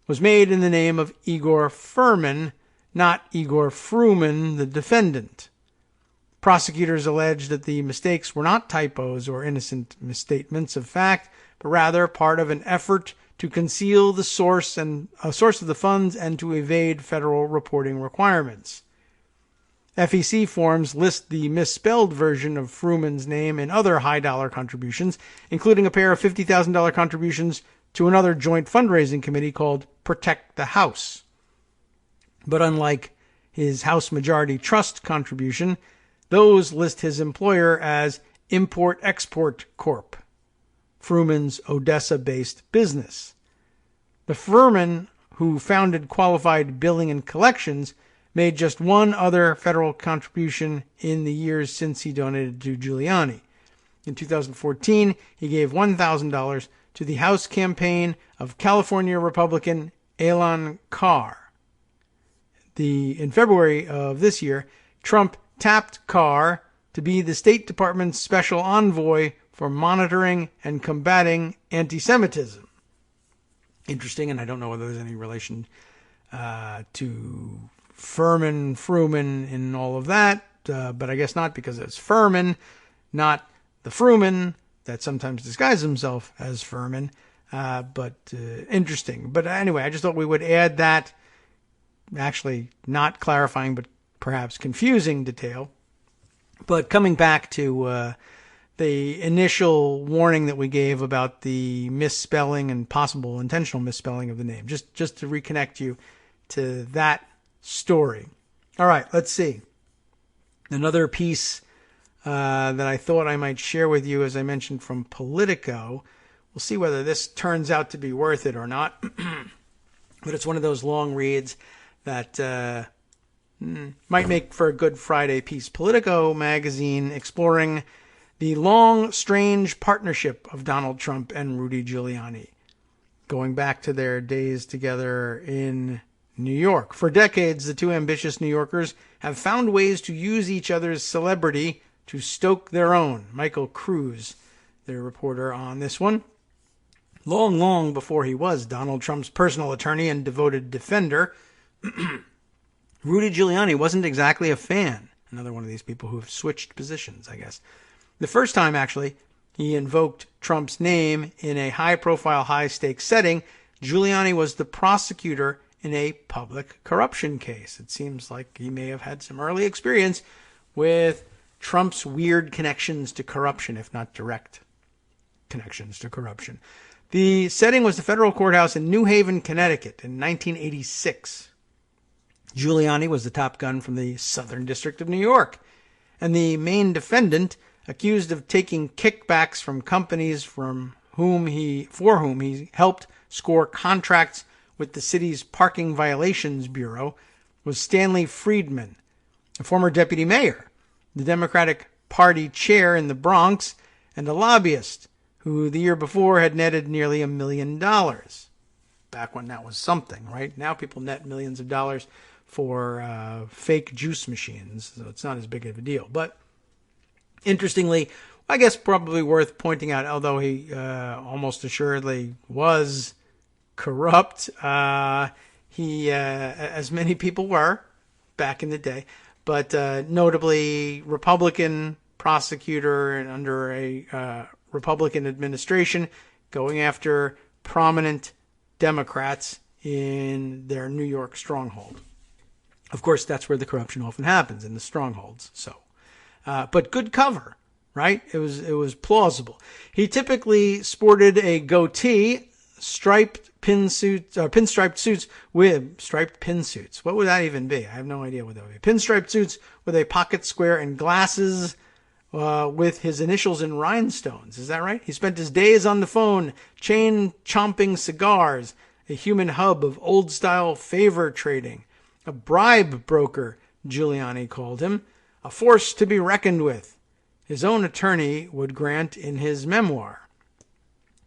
Speaker 3: was made in the name of Igor Furman, not Igor Fruman, the defendant. Prosecutors alleged that the mistakes were not typos or innocent misstatements of fact, but rather part of an effort to conceal the source of the funds and to evade federal reporting requirements. FEC forms list the misspelled version of Fruman's name in other high-dollar contributions, including a pair of $50,000 contributions to another joint fundraising committee called Protect the House. But unlike his House Majority Trust contribution, those list his employer as Import-Export Corp., Fruman's Odessa-based business. The Furman, who founded Qualified Billing and Collections, made just one other federal contribution in the years since he donated to Giuliani. In 2014, he gave $1,000 to the House campaign of California Republican Alan Carr. In February of this year, Trump tapped Carr to be the State Department's special envoy for monitoring and combating anti-Semitism. Interesting, and I don't know whether there's any relation to Furman, Fruman, and all of that, but I guess not, because it's Furman, not the Fruman that sometimes disguises himself as Furman. But interesting. But anyway, I just thought we would add that actually not clarifying, but perhaps confusing detail. But coming back to the initial warning that we gave about the misspelling and possible intentional misspelling of the name, just to reconnect you to that story. All right, let's see. Another piece that I thought I might share with you, as I mentioned, from Politico. We'll see whether this turns out to be worth it or not. But it's one of those long reads that might make for a good Friday piece. Politico magazine exploring the long, strange partnership of Donald Trump and Rudy Giuliani, going back to their days together in New York. For decades, the two ambitious New Yorkers have found ways to use each other's celebrity to stoke their own. Michael Cruz, their reporter on this one. Long before he was Donald Trump's personal attorney and devoted defender, Rudy Giuliani wasn't exactly a fan. Another one of these people who have switched positions, I guess. The first time, actually, he invoked Trump's name in a high-profile, high-stakes setting, Giuliani was the prosecutor in a public corruption case. It seems like he may have had some early experience with Trump's weird connections to corruption, if not direct connections to corruption. The setting was the federal courthouse in New Haven, Connecticut in 1986. Giuliani was the top gun from the Southern District of New York, and the main defendant, accused of taking kickbacks from companies for whom he helped score contracts with the city's Parking Violations Bureau, was Stanley Friedman, a former deputy mayor, the Democratic Party chair in the Bronx, and a lobbyist who the year before had netted nearly $1 million. Back when that was something, right? Now people net millions of dollars for fake juice machines, so it's not as big of a deal. But interestingly, I guess probably worth pointing out, although he almost assuredly was corrupt, he, as many people were back in the day, but notably Republican prosecutor and under a Republican administration going after prominent Democrats in their New York stronghold. Of course, that's where the corruption often happens, in the strongholds. So, but good cover, right? It was plausible. He typically sported a goatee, pinstriped suits with striped pin suits. What would that even be? I have no idea what that would be. Pinstriped suits with a pocket square and glasses with his initials in rhinestones. Is that right? He spent his days on the phone, chain-chomping cigars, a human hub of old-style favor trading. A bribe broker, Giuliani called him, a force to be reckoned with. His own attorney would grant in his memoir.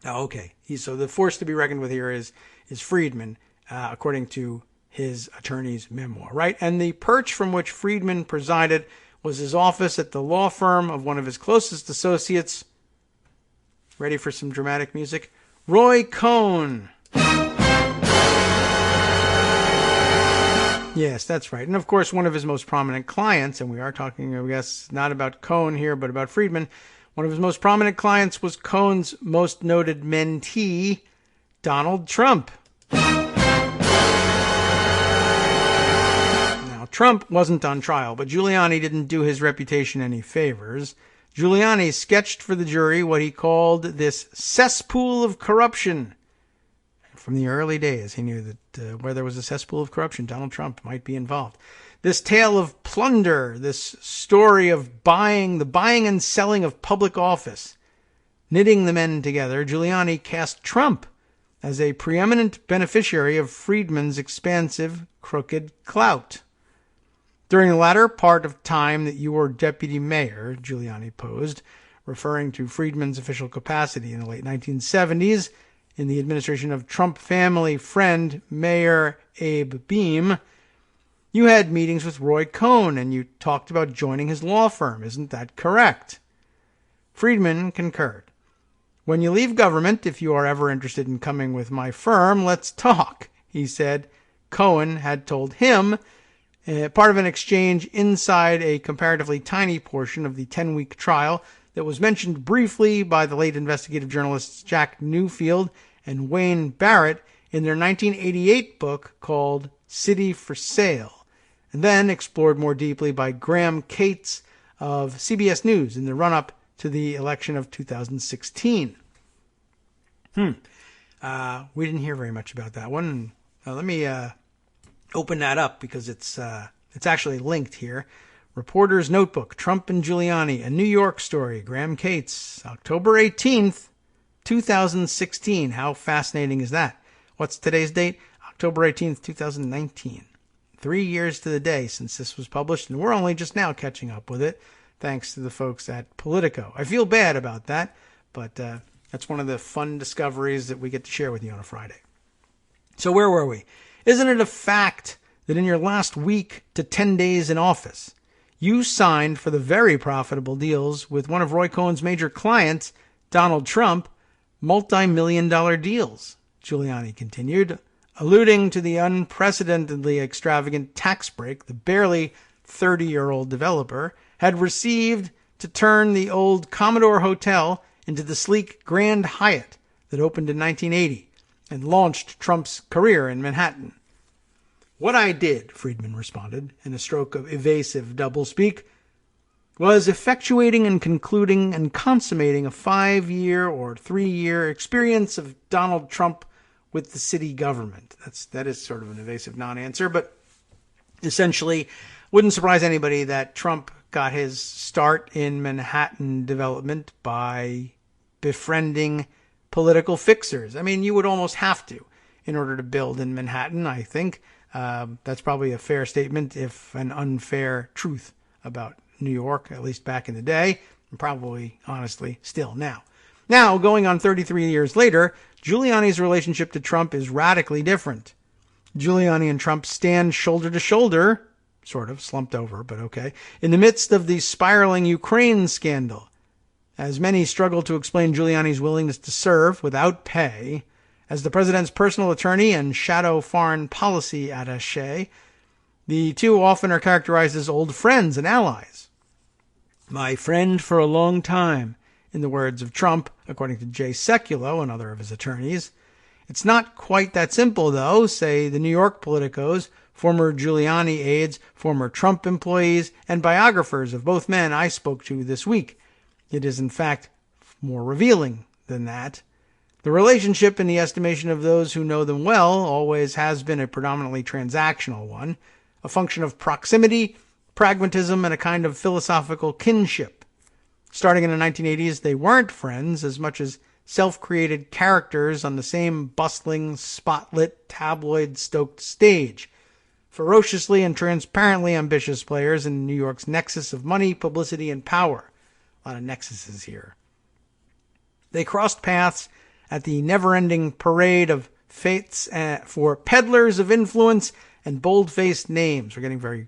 Speaker 3: Oh, okay. So the force to be reckoned with here is Friedman, according to his attorney's memoir, right? And the perch from which Friedman presided was his office at the law firm of one of his closest associates. Ready for some dramatic music? Roy Cohn. Yes, that's right. And of course, one of his most prominent clients, and we are talking, I guess, not about Cohn here, but about Friedman. One of his most prominent clients was Cohn's most noted mentee, Donald Trump. Now, Trump wasn't on trial, but Giuliani didn't do his reputation any favors. Giuliani sketched for the jury what he called this cesspool of corruption. From the early days, he knew that where there was a cesspool of corruption, Donald Trump might be involved. This tale of plunder, this story of the buying and selling of public office, knitting the men together, Giuliani cast Trump as a preeminent beneficiary of Friedman's expansive, crooked clout. During the latter part of time that you were deputy mayor, Giuliani posed, referring to Friedman's official capacity in the late 1970s, in the administration of Trump family friend Mayor Abe Beame, you had meetings with Roy Cohn and you talked about joining his law firm. Isn't that correct? Friedman concurred. When you leave government, if you are ever interested in coming with my firm, let's talk, he said. Cohen had told him, part of an exchange inside a comparatively tiny portion of the 10-week trial that was mentioned briefly by the late investigative journalists Jack Newfield and Wayne Barrett in their 1988 book called City for Sale, and then explored more deeply by Graham Cates of CBS News in the run-up to the election of 2016. We didn't hear very much about that one. Let me open that up because it's actually linked here. Reporter's Notebook, Trump and Giuliani, a New York story. Graham Cates, October 18th, 2016. How fascinating is that? What's today's date? October 18th, 2019. 3 years to the day since this was published, and we're only just now catching up with it, thanks to the folks at Politico. I feel bad about that, but that's one of the fun discoveries that we get to share with you on a Friday. So where were we? Isn't it a fact that in your last week to 10 days in office, you signed for the very profitable deals with one of Roy Cohen's major clients, Donald Trump, multi-million-dollar deals? Giuliani continued, alluding to the unprecedentedly extravagant tax break the barely 30-year-old developer had received to turn the old Commodore Hotel into the sleek Grand Hyatt that opened in 1980 and launched Trump's career in Manhattan. What I did, Friedman responded, in a stroke of evasive doublespeak, was effectuating and concluding and consummating a 5-year or 3-year experience of Donald Trump with the city government. That is sort of an evasive non-answer, but essentially wouldn't surprise anybody that Trump got his start in Manhattan development by befriending political fixers. I mean, you would almost have to in order to build in Manhattan, I think. That's probably a fair statement, if an unfair truth about New York, at least back in the day, and probably, honestly, still now. Now, going on 33 years later, Giuliani's relationship to Trump is radically different. Giuliani and Trump stand shoulder to shoulder, sort of, slumped over, but okay, in the midst of the spiraling Ukraine scandal. As many struggle to explain Giuliani's willingness to serve without pay as the president's personal attorney and shadow foreign policy attaché, the two often are characterized as old friends and allies. My friend for a long time, in the words of Trump, according to Jay Sekulow, another of his attorneys. It's not quite that simple, though, say the New York politicos, former Giuliani aides, former Trump employees, and biographers of both men I spoke to this week. It is, in fact, more revealing than that. The relationship, in the estimation of those who know them well, always has been a predominantly transactional one, a function of proximity, pragmatism, and a kind of philosophical kinship. Starting in the 1980s, they weren't friends as much as self-created characters on the same bustling, spotlit, tabloid-stoked stage. Ferociously and transparently ambitious players in New York's nexus of money, publicity, and power. A lot of nexuses here. They crossed paths at the never-ending parade of fates for peddlers of influence and bold-faced names. We're getting very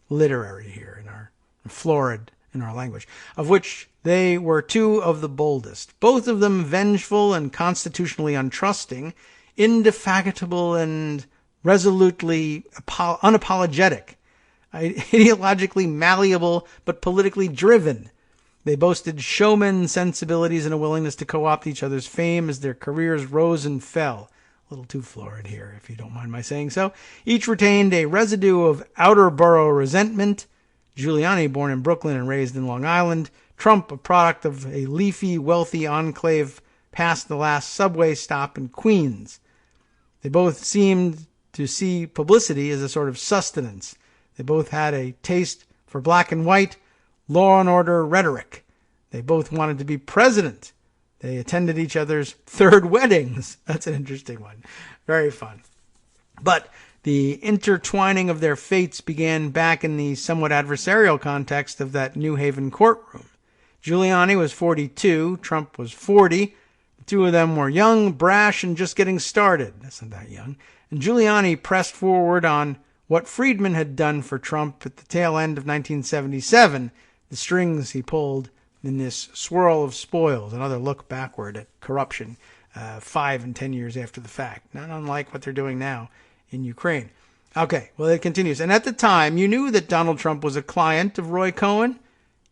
Speaker 3: literary here in our florid in our language, of which they were two of the boldest, both of them vengeful and constitutionally untrusting, indefatigable and resolutely unapologetic, ideologically malleable but politically driven. They boasted showman sensibilities and a willingness to co-opt each other's fame as their careers rose and fell. A little too florid here, if you don't mind my saying so. Each retained a residue of outer borough resentment. Giuliani, born in Brooklyn and raised in Long Island. Trump, a product of a leafy, wealthy enclave past the last subway stop in Queens. They both seemed to see publicity as a sort of sustenance. They both had a taste for black and white, law and order rhetoric. They both wanted to be president. They attended each other's third weddings. That's an interesting one. Very fun. But the intertwining of their fates began back in the somewhat adversarial context of that New Haven courtroom. Giuliani was 42. Trump was 40. The two of them were young, brash, and just getting started. That's not that young. And Giuliani pressed forward on what Friedman had done for Trump at the tail end of 1977, the strings he pulled in this swirl of spoils, another look backward at corruption 5 and 10 years after the fact, not unlike what they're doing now in Ukraine. Okay, well, it continues. And at the time, you knew that Donald Trump was a client of Roy Cohen?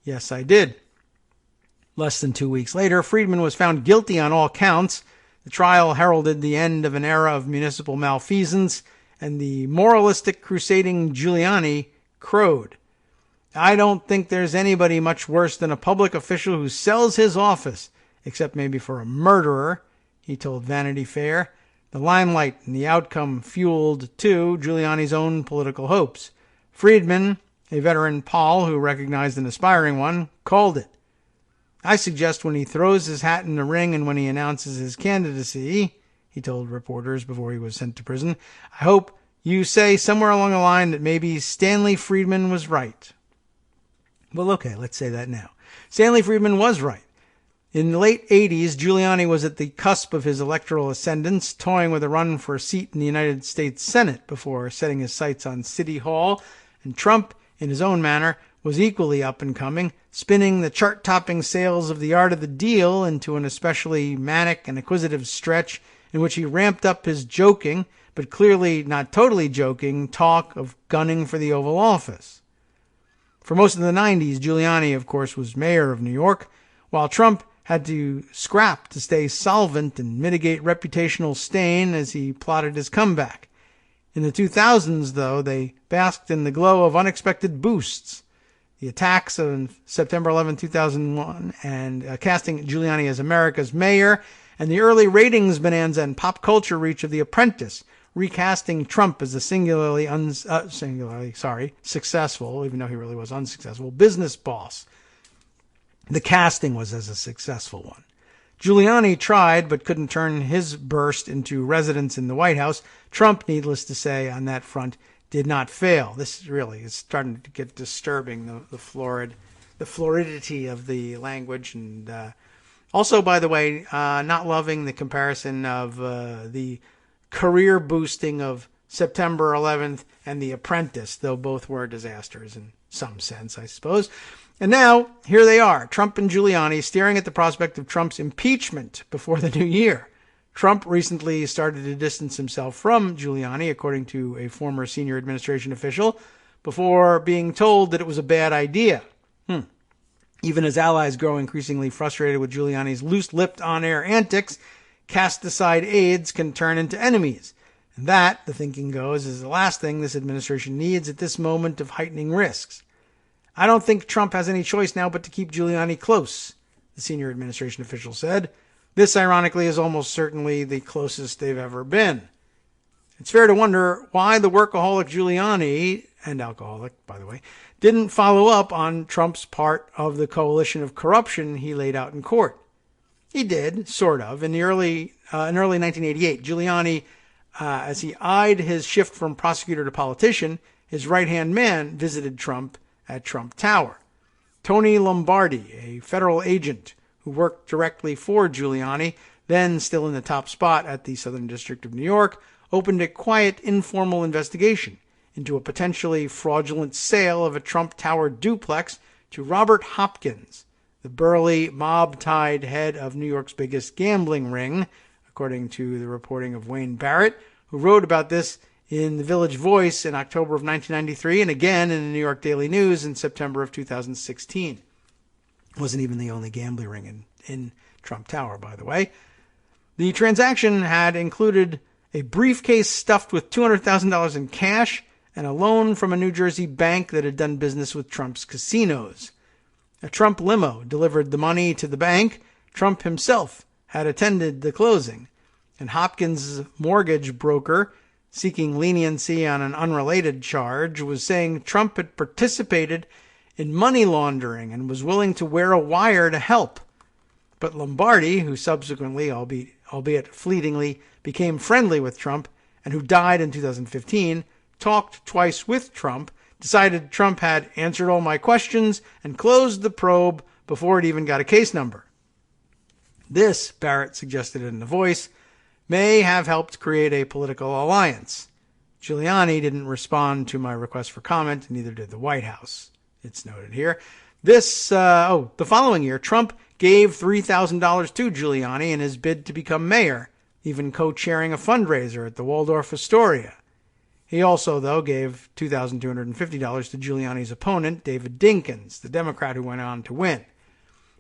Speaker 3: Yes, I did. Less than 2 weeks later, Friedman was found guilty on all counts. The trial heralded the end of an era of municipal malfeasance, and the moralistic crusading Giuliani crowed. I don't think there's anybody much worse than a public official who sells his office, except maybe for a murderer, he told Vanity Fair. The limelight and the outcome fueled, too, Giuliani's own political hopes. Friedman, a veteran Paul who recognized an aspiring one, called it. I suggest when he throws his hat in the ring and when he announces his candidacy, he told reporters before he was sent to prison, I hope you say somewhere along the line that maybe Stanley Friedman was right. Well, okay, let's say that now. Stanley Friedman was right. In the late 80s, Giuliani was at the cusp of his electoral ascendance, toying with a run for a seat in the United States Senate before setting his sights on City Hall, and Trump, in his own manner, was equally up and coming, spinning the chart-topping sails of The Art of the Deal into an especially manic and acquisitive stretch in which he ramped up his joking, but clearly not totally joking, talk of gunning for the Oval Office. For most of the 90s, Giuliani, of course, was mayor of New York, while Trump had to scrap to stay solvent and mitigate reputational stain as he plotted his comeback. In the 2000s, though, they basked in the glow of unexpected boosts. The attacks on September 11, 2001, and casting Giuliani as America's mayor, and the early ratings bonanza and pop culture reach of The Apprentice, recasting Trump as a singularly successful, even though he really was unsuccessful, business boss. The casting was as a successful one. Giuliani tried, but couldn't turn his burst into residence in the White House. Trump, needless to say, on that front, did not fail. This really is starting to get disturbing, the floridity of the language. And also, by the way, not loving the comparison of the career boosting of September 11th and The Apprentice, though both were disasters in some sense, I suppose. And now, here they are, Trump and Giuliani staring at the prospect of Trump's impeachment before the new year. Trump recently started to distance himself from Giuliani, according to a former senior administration official, before being told that it was a bad idea. Even as allies grow increasingly frustrated with Giuliani's loose-lipped on-air antics, cast-aside aides can turn into enemies. And that, the thinking goes, is the last thing this administration needs at this moment of heightening risks. I don't think Trump has any choice now but to keep Giuliani close, the senior administration official said. This, ironically, is almost certainly the closest they've ever been. It's fair to wonder why the workaholic Giuliani, and alcoholic, by the way, didn't follow up on Trump's part of the coalition of corruption he laid out in court. He did, sort of. In early 1988, Giuliani, as he eyed his shift from prosecutor to politician, his right-hand man visited Trump at Trump Tower. Tony Lombardi, a federal agent who worked directly for Giuliani, then still in the top spot at the Southern District of New York, opened a quiet, informal investigation into a potentially fraudulent sale of a Trump Tower duplex to Robert Hopkins, the burly, mob-tied head of New York's biggest gambling ring, according to the reporting of Wayne Barrett, who wrote about this in the Village Voice in October of 1993 and again in the New York Daily News in September of 2016. Wasn't even the only gambling ring in Trump Tower, by the way. The transaction had included a briefcase stuffed with $200,000 in cash and a loan from a New Jersey bank that had done business with Trump's casinos. A Trump limo delivered the money to the bank. Trump himself had attended the closing, and Hopkins' mortgage broker, seeking leniency on an unrelated charge, was saying Trump had participated in money laundering and was willing to wear a wire to help. But Lombardi, who subsequently, albeit fleetingly, became friendly with Trump and who died in 2015, talked twice with Trump, decided Trump had answered all my questions and closed the probe before it even got a case number. This, Barrett suggested in The Voice, may have helped create a political alliance. Giuliani didn't respond to my request for comment, and neither did the White House. It's noted here. The following year, Trump gave $3,000 to Giuliani in his bid to become mayor, even co-chairing a fundraiser at the Waldorf Astoria. He also, though, gave $2,250 to Giuliani's opponent, David Dinkins, the Democrat who went on to win.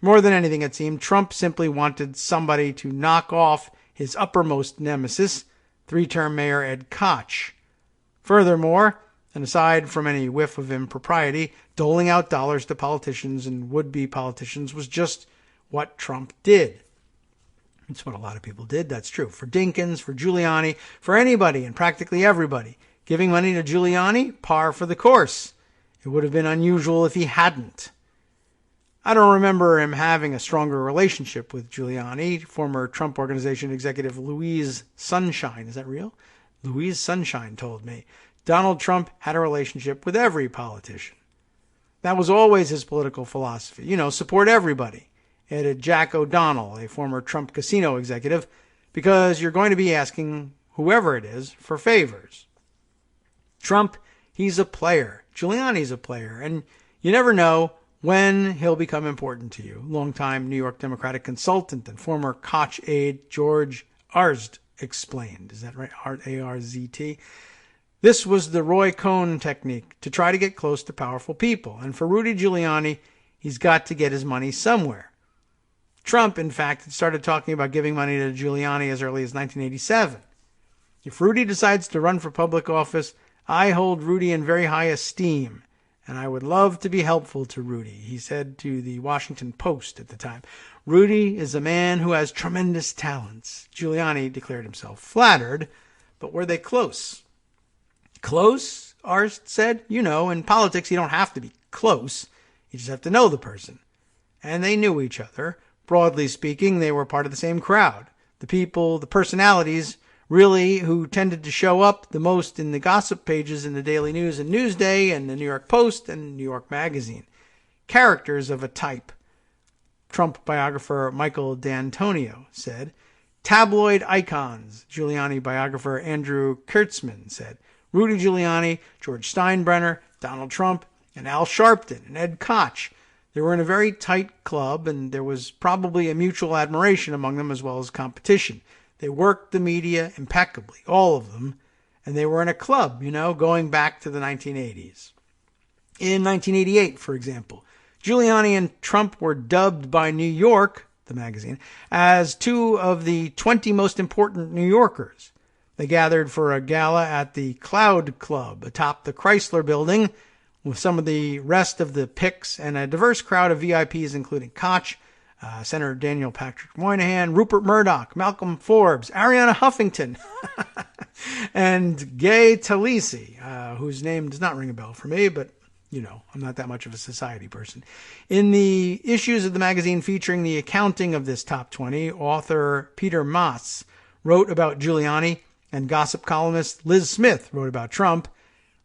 Speaker 3: More than anything, it seemed, Trump simply wanted somebody to knock off his uppermost nemesis, three-term Mayor Ed Koch. Furthermore, and aside from any whiff of impropriety, doling out dollars to politicians and would-be politicians was just what Trump did. It's what a lot of people did, that's true. For Dinkins, for Giuliani, for anybody and practically everybody. Giving money to Giuliani, par for the course. It would have been unusual if he hadn't. I don't remember him having a stronger relationship with Giuliani. Former Trump Organization executive Louise Sunshine, is that real? Louise Sunshine told me. Donald Trump had a relationship with every politician. That was always his political philosophy. Support everybody. Added Jack O'Donnell, a former Trump casino executive, because you're going to be asking whoever it is for favors. Trump, he's a player. Giuliani's a player. And you never know when he'll become important to you. Longtime New York Democratic consultant and former Koch aide George Arzdt explained. Is that right? A-R-Z-T. This was the Roy Cohn technique to try to get close to powerful people. And for Rudy Giuliani, he's got to get his money somewhere. Trump, in fact, had started talking about giving money to Giuliani as early as 1987. If Rudy decides to run for public office, I hold Rudy in very high esteem, and I would love to be helpful to Rudy, he said to the Washington Post at the time. Rudy is a man who has tremendous talents. Giuliani declared himself flattered, but were they close? Close, Arzdt said. In politics you don't have to be close. You just have to know the person. And they knew each other. Broadly speaking, they were part of the same crowd. The people, the personalities, really, who tended to show up the most in the gossip pages in the Daily News and Newsday and the New York Post and New York Magazine. Characters of a type. Trump biographer Michael D'Antonio said. Tabloid icons, Giuliani biographer Andrew Kurtzman said. Rudy Giuliani, George Steinbrenner, Donald Trump, and Al Sharpton and Ed Koch. They were in a very tight club, and there was probably a mutual admiration among them as well as competition. They worked the media impeccably, all of them, and they were in a club, going back to the 1980s. In 1988, for example, Giuliani and Trump were dubbed by New York, the magazine, as two of the 20 most important New Yorkers. They gathered for a gala at the Cloud Club atop the Chrysler Building with some of the rest of the picks and a diverse crowd of VIPs, including Koch, Senator Daniel Patrick Moynihan, Rupert Murdoch, Malcolm Forbes, Arianna Huffington, and Gay Talese, whose name does not ring a bell for me, but, I'm not that much of a society person. In the issues of the magazine featuring the accounting of this top 20, author Peter Maas wrote about Giuliani, and gossip columnist Liz Smith wrote about Trump.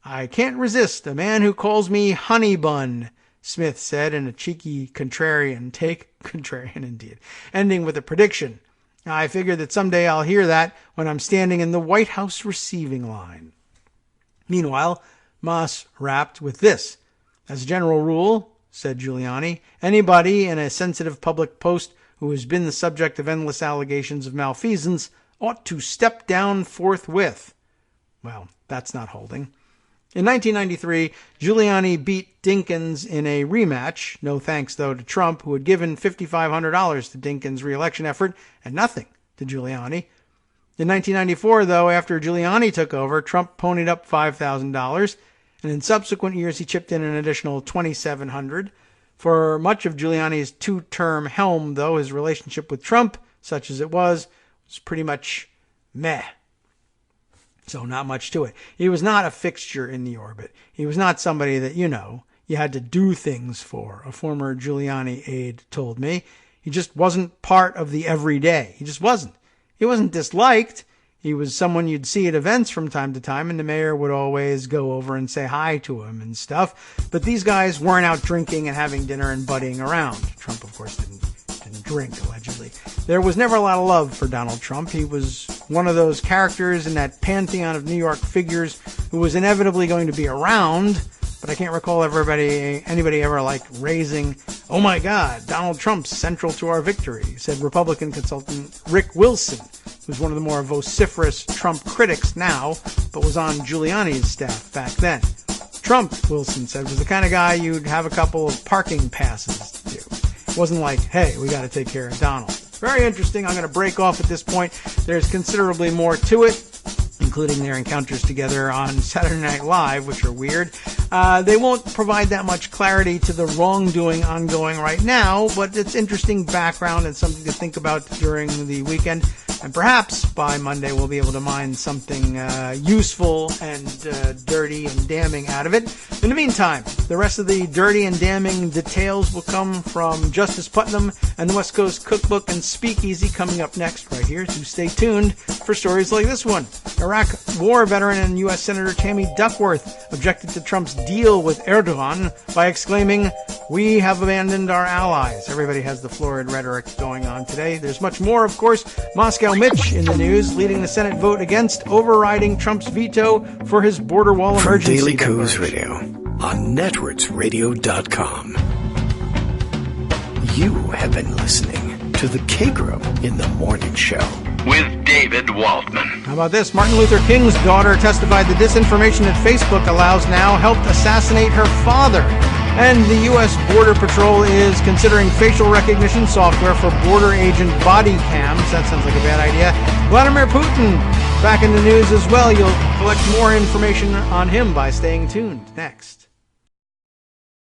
Speaker 3: I can't resist a man who calls me Honey Bun, Smith said in a cheeky contrarian take. Contrarian indeed. Ending with a prediction. I figure that someday I'll hear that when I'm standing in the White House receiving line. Meanwhile, Maas rapped with this. As a general rule, said Giuliani, anybody in a sensitive public post who has been the subject of endless allegations of malfeasance ought to step down forthwith. Well, that's not holding. In 1993, Giuliani beat Dinkins in a rematch. No thanks, though, to Trump, who had given $5,500 to Dinkins' re-election effort and nothing to Giuliani. In 1994, though, after Giuliani took over, Trump ponied up $5,000, and in subsequent years he chipped in an additional $2,700. For much of Giuliani's two-term helm, though, his relationship with Trump, such as it was pretty much meh. So not much to it. He was not a fixture in the orbit. He was not somebody that, you had to do things for, a former Giuliani aide told me. He just wasn't part of the everyday. He just wasn't. He wasn't disliked. He was someone you'd see at events from time to time, and the mayor would always go over and say hi to him and stuff. But these guys weren't out drinking and having dinner and buddying around. Trump, of course, didn't drink, allegedly. There was never a lot of love for Donald Trump. He was one of those characters in that pantheon of New York figures who was inevitably going to be around, but I can't recall anybody ever raising, oh my God, Donald Trump's central to our victory, said Republican consultant Rick Wilson, who's one of the more vociferous Trump critics now, but was on Giuliani's staff back then. Trump, Wilson said, was the kind of guy you'd have a couple of parking passes to. wasn't like, hey, we got to take care of Donald. Very interesting. I'm going to break off at this point. There's considerably more to it, including their encounters together on Saturday Night Live, which are weird. They won't provide that much clarity to the wrongdoing ongoing right now, but it's interesting background and something to think about during the weekend. And perhaps by Monday we'll be able to mine something useful and dirty and damning out of it. In the meantime, the rest of the dirty and damning details will come from Justice Putnam and the West Coast Cookbook and Speakeasy coming up next right here. So stay tuned for stories like this one. Iraq war veteran and U.S. Senator Tammy Duckworth objected to Trump's deal with Erdogan by exclaiming, "We have abandoned our allies." Everybody has the florid rhetoric going on today. There's much more, of course. Moscow Mitch in the news, leading the Senate vote against overriding Trump's veto for his border wall
Speaker 1: From
Speaker 3: emergency
Speaker 1: Daily Coos
Speaker 3: declaration.
Speaker 1: Radio on netrootsradio.com. You have been listening to the Kagro in the Morning Show.
Speaker 2: With David Waldman.
Speaker 3: How about this? Martin Luther King's daughter testified the disinformation that Facebook allows now helped assassinate her father. And the U.S. Border Patrol is considering facial recognition software for border agent body cams. That sounds like a bad idea. Vladimir Putin back in the news as well. You'll collect more information on him by staying tuned. Next.